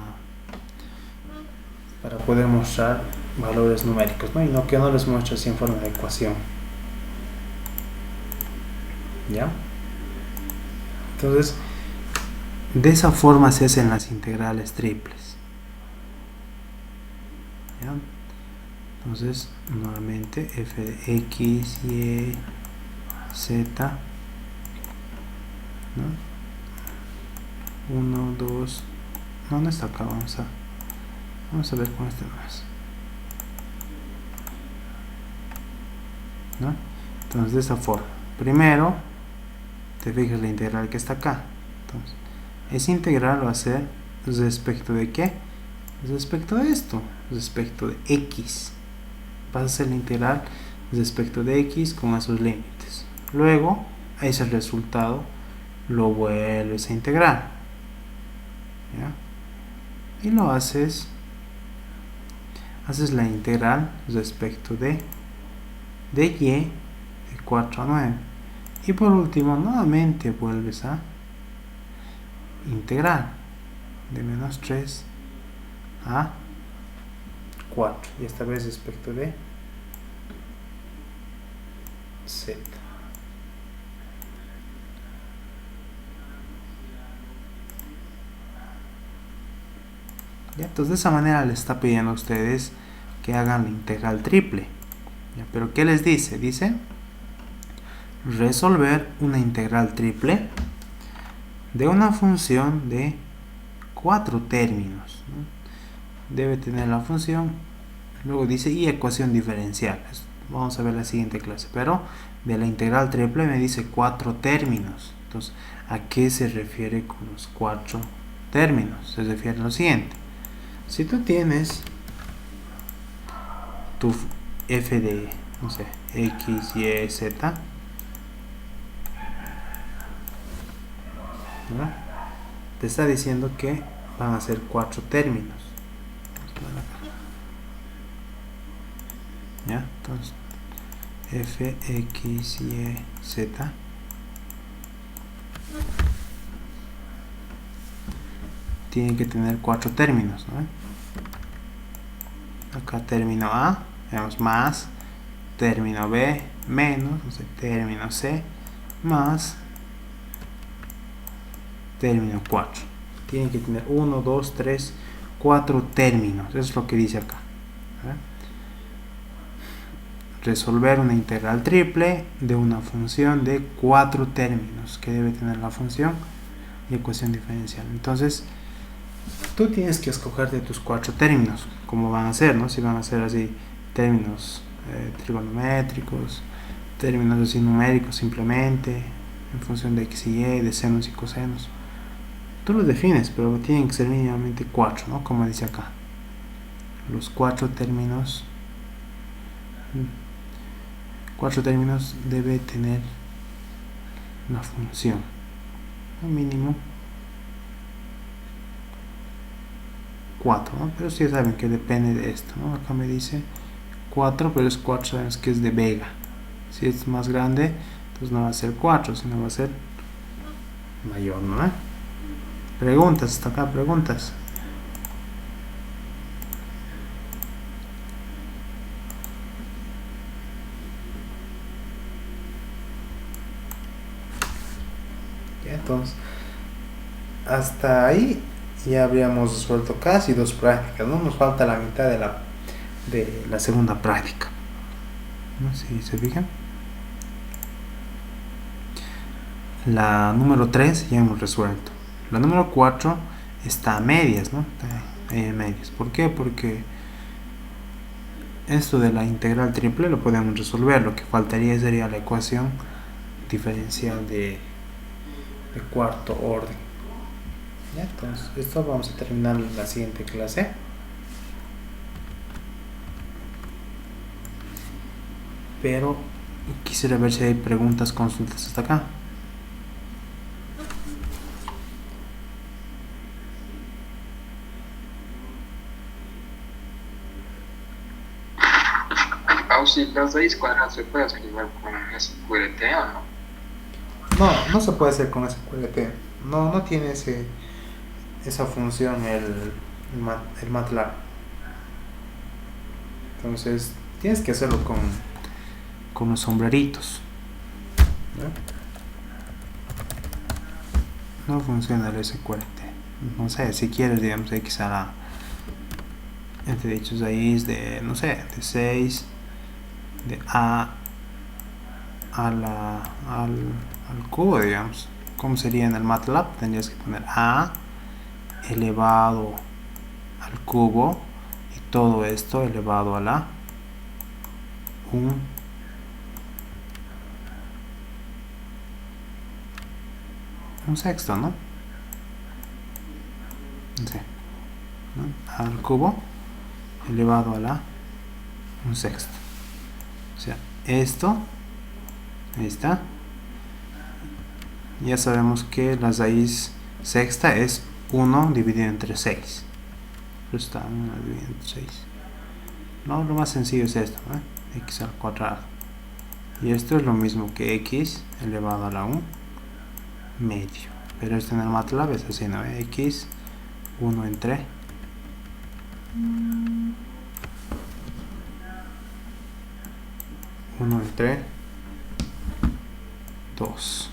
poder mostrar valores numéricos, ¿no? Y no que no les muestre así en forma de ecuación. ¿Ya? Entonces, de esa forma se hacen las integrales triples. ¿Ya? Entonces, nuevamente, f de x, y, z, ¿no? 1, 2, no está acá, vamos a ver con este más, ¿no? Entonces, de esa forma, primero te fijas la integral que está acá. Entonces, esa integral va a ser respecto de ¿qué? Respecto de esto, respecto de x. Vas a hacer la integral respecto de x con esos límites. Luego, a ese resultado lo vuelves a integrar, ¿ya? Y lo haces la integral respecto de y de 4 a 9. Y por último, nuevamente vuelves a integrar de menos 3 a 4. Y esta vez respecto de z. ¿Ya? Entonces, de esa manera le está pidiendo a ustedes que hagan la integral triple. Ya, pero ¿qué les dice? Dice resolver una integral triple de una función de 4 términos, ¿no? Debe tener la función, luego dice y ecuación diferencial. Vamos a ver la siguiente clase, pero de la integral triple me dice 4 términos. Entonces, ¿a qué se refiere con los 4 términos? Se refiere a lo siguiente: si tú tienes tu f de, no sé, x, y, z, ¿no? Te está diciendo que van a ser 4 términos. ¿Ya? Entonces, f, x, y, z tiene que tener 4 términos, ¿no? Acá término A, veamos, más término B, menos, no sé, término C, más término 4. Tienen que tener 1, 2, 3, 4 términos. Eso es lo que dice acá. Resolver una integral triple de una función de 4 términos que debe tener la función y ecuación diferencial. Entonces, tú tienes que escoger de tus 4 términos, cómo van a ser, ¿no? Si van a ser así términos trigonométricos, términos así numéricos simplemente, en función de x y y, de senos y cosenos. Tú los defines, pero tienen que ser mínimamente 4, ¿no? Como dice acá. Los 4 términos. 4 términos debe tener una función. Un mínimo 4, ¿no? Pero sí saben que depende de esto, ¿no? Acá me dice 4, pero es 4, sabemos que es de Vega. Si es más grande, entonces no va a ser 4, sino va a ser mayor, ¿no? Preguntas, hasta acá, preguntas. Ya, entonces, hasta ahí ya habríamos resuelto casi 2 prácticas, ¿no? Nos falta la mitad de la segunda práctica, ¿no? Si se fijan, la número 3 ya hemos resuelto. La número 4 está a medias, ¿no? Está ahí a medias. ¿Por qué? Porque esto de la integral triple lo podemos resolver. Lo que faltaría sería la ecuación diferencial de cuarto orden. ¿Ya? Entonces, esto vamos a terminar en la siguiente clase. Pero quisiera ver si hay preguntas, consultas hasta acá. Si las raíz cuadrada se puede hacer igual con SQLT o no? No, no se puede hacer con SQLT. No tiene esa función el MATLAB. Entonces tienes que hacerlo con los sombreritos. No funciona el SQLT. No sé, si quieres, digamos, X a la, entre dichos ahí es de, no sé, de 6 de a al cubo, digamos. ¿Cómo sería en el MATLAB? Tendrías que poner a elevado al cubo y todo esto elevado a la un sexto, ¿no? Sí, ¿no? Al cubo elevado a la un sexto. O sea, esto, ahí está. Ya sabemos que la raíz sexta es 1 dividido entre 6. Pero está 1 dividido entre 6. No, lo más sencillo es esto, ¿no? X al cuadrado. Y esto es lo mismo que x elevado a la 1 medio. Pero esto en el MATLAB es así, ¿no? X 1 entre 2.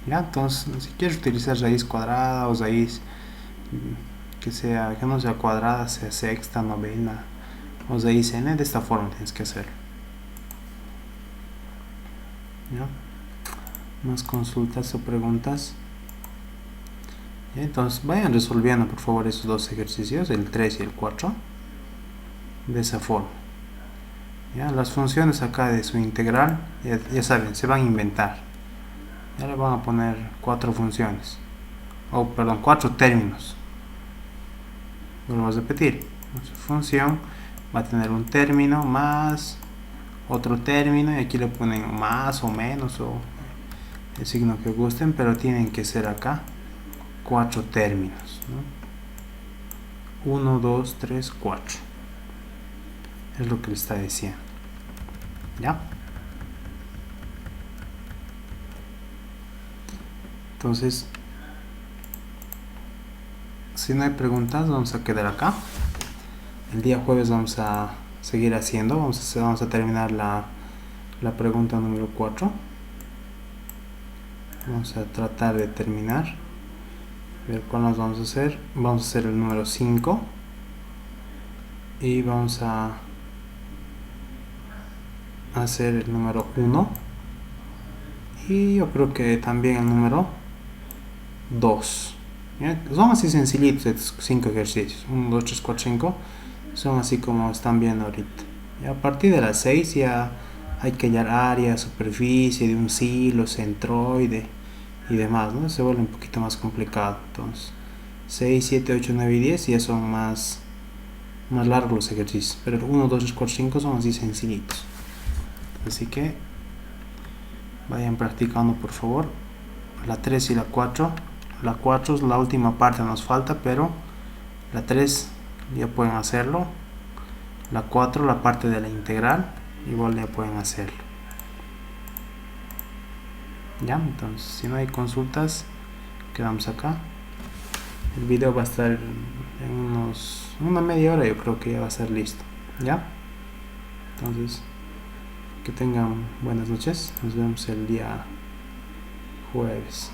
Ya, entonces, si quieres utilizar raíz cuadrada o raíz que no sea cuadrada, sea sexta, novena los de ICN, de esta forma tienes que hacerlo. ¿Ya? Más consultas o preguntas. ¿Ya? Entonces vayan resolviendo por favor esos dos ejercicios, el 3 y el 4, de esa forma. ¿Ya? Las funciones acá de su integral, ya saben, se van a inventar. Ya le van a poner 4 funciones, o perdón, 4 términos. Vuelvo a repetir, su función va a tener un término más otro término, y aquí le ponen más o menos o el signo que gusten, pero tienen que ser acá 4 términos, ¿no? 1, 2, 3, 4 es lo que le está diciendo. ¿Ya? Entonces, si no hay preguntas, vamos a quedar acá. El día jueves vamos a seguir haciendo, vamos a terminar la pregunta número 4. Vamos a tratar de terminar. A ver cuál nos vamos a hacer. Vamos a hacer el número 5 y vamos a hacer el número 1 y yo creo que también el número 2. ¿Ya? Son así sencillitos estos 5 ejercicios, 1, 2, 3, 4, 5, son así como están viendo ahorita. Y a partir de las 6 ya hay que hallar área, superficie de un silo, centroide y demás, ¿no? Se vuelve un poquito más complicado. Entonces 6, 7, 8, 9 y 10 ya son más largos los ejercicios, pero el 1, 2, 3, 4, 5 son así sencillitos. Así que vayan practicando por favor. La 3 y la 4. La 4 es la última parte, nos falta, pero la 3 ya pueden hacerlo. La 4, la parte de la integral, igual ya pueden hacerlo. Ya, entonces si no hay consultas, quedamos acá. El video va a estar en una media hora, yo creo que ya va a estar listo. Ya, entonces que tengan buenas noches. Nos vemos el día jueves.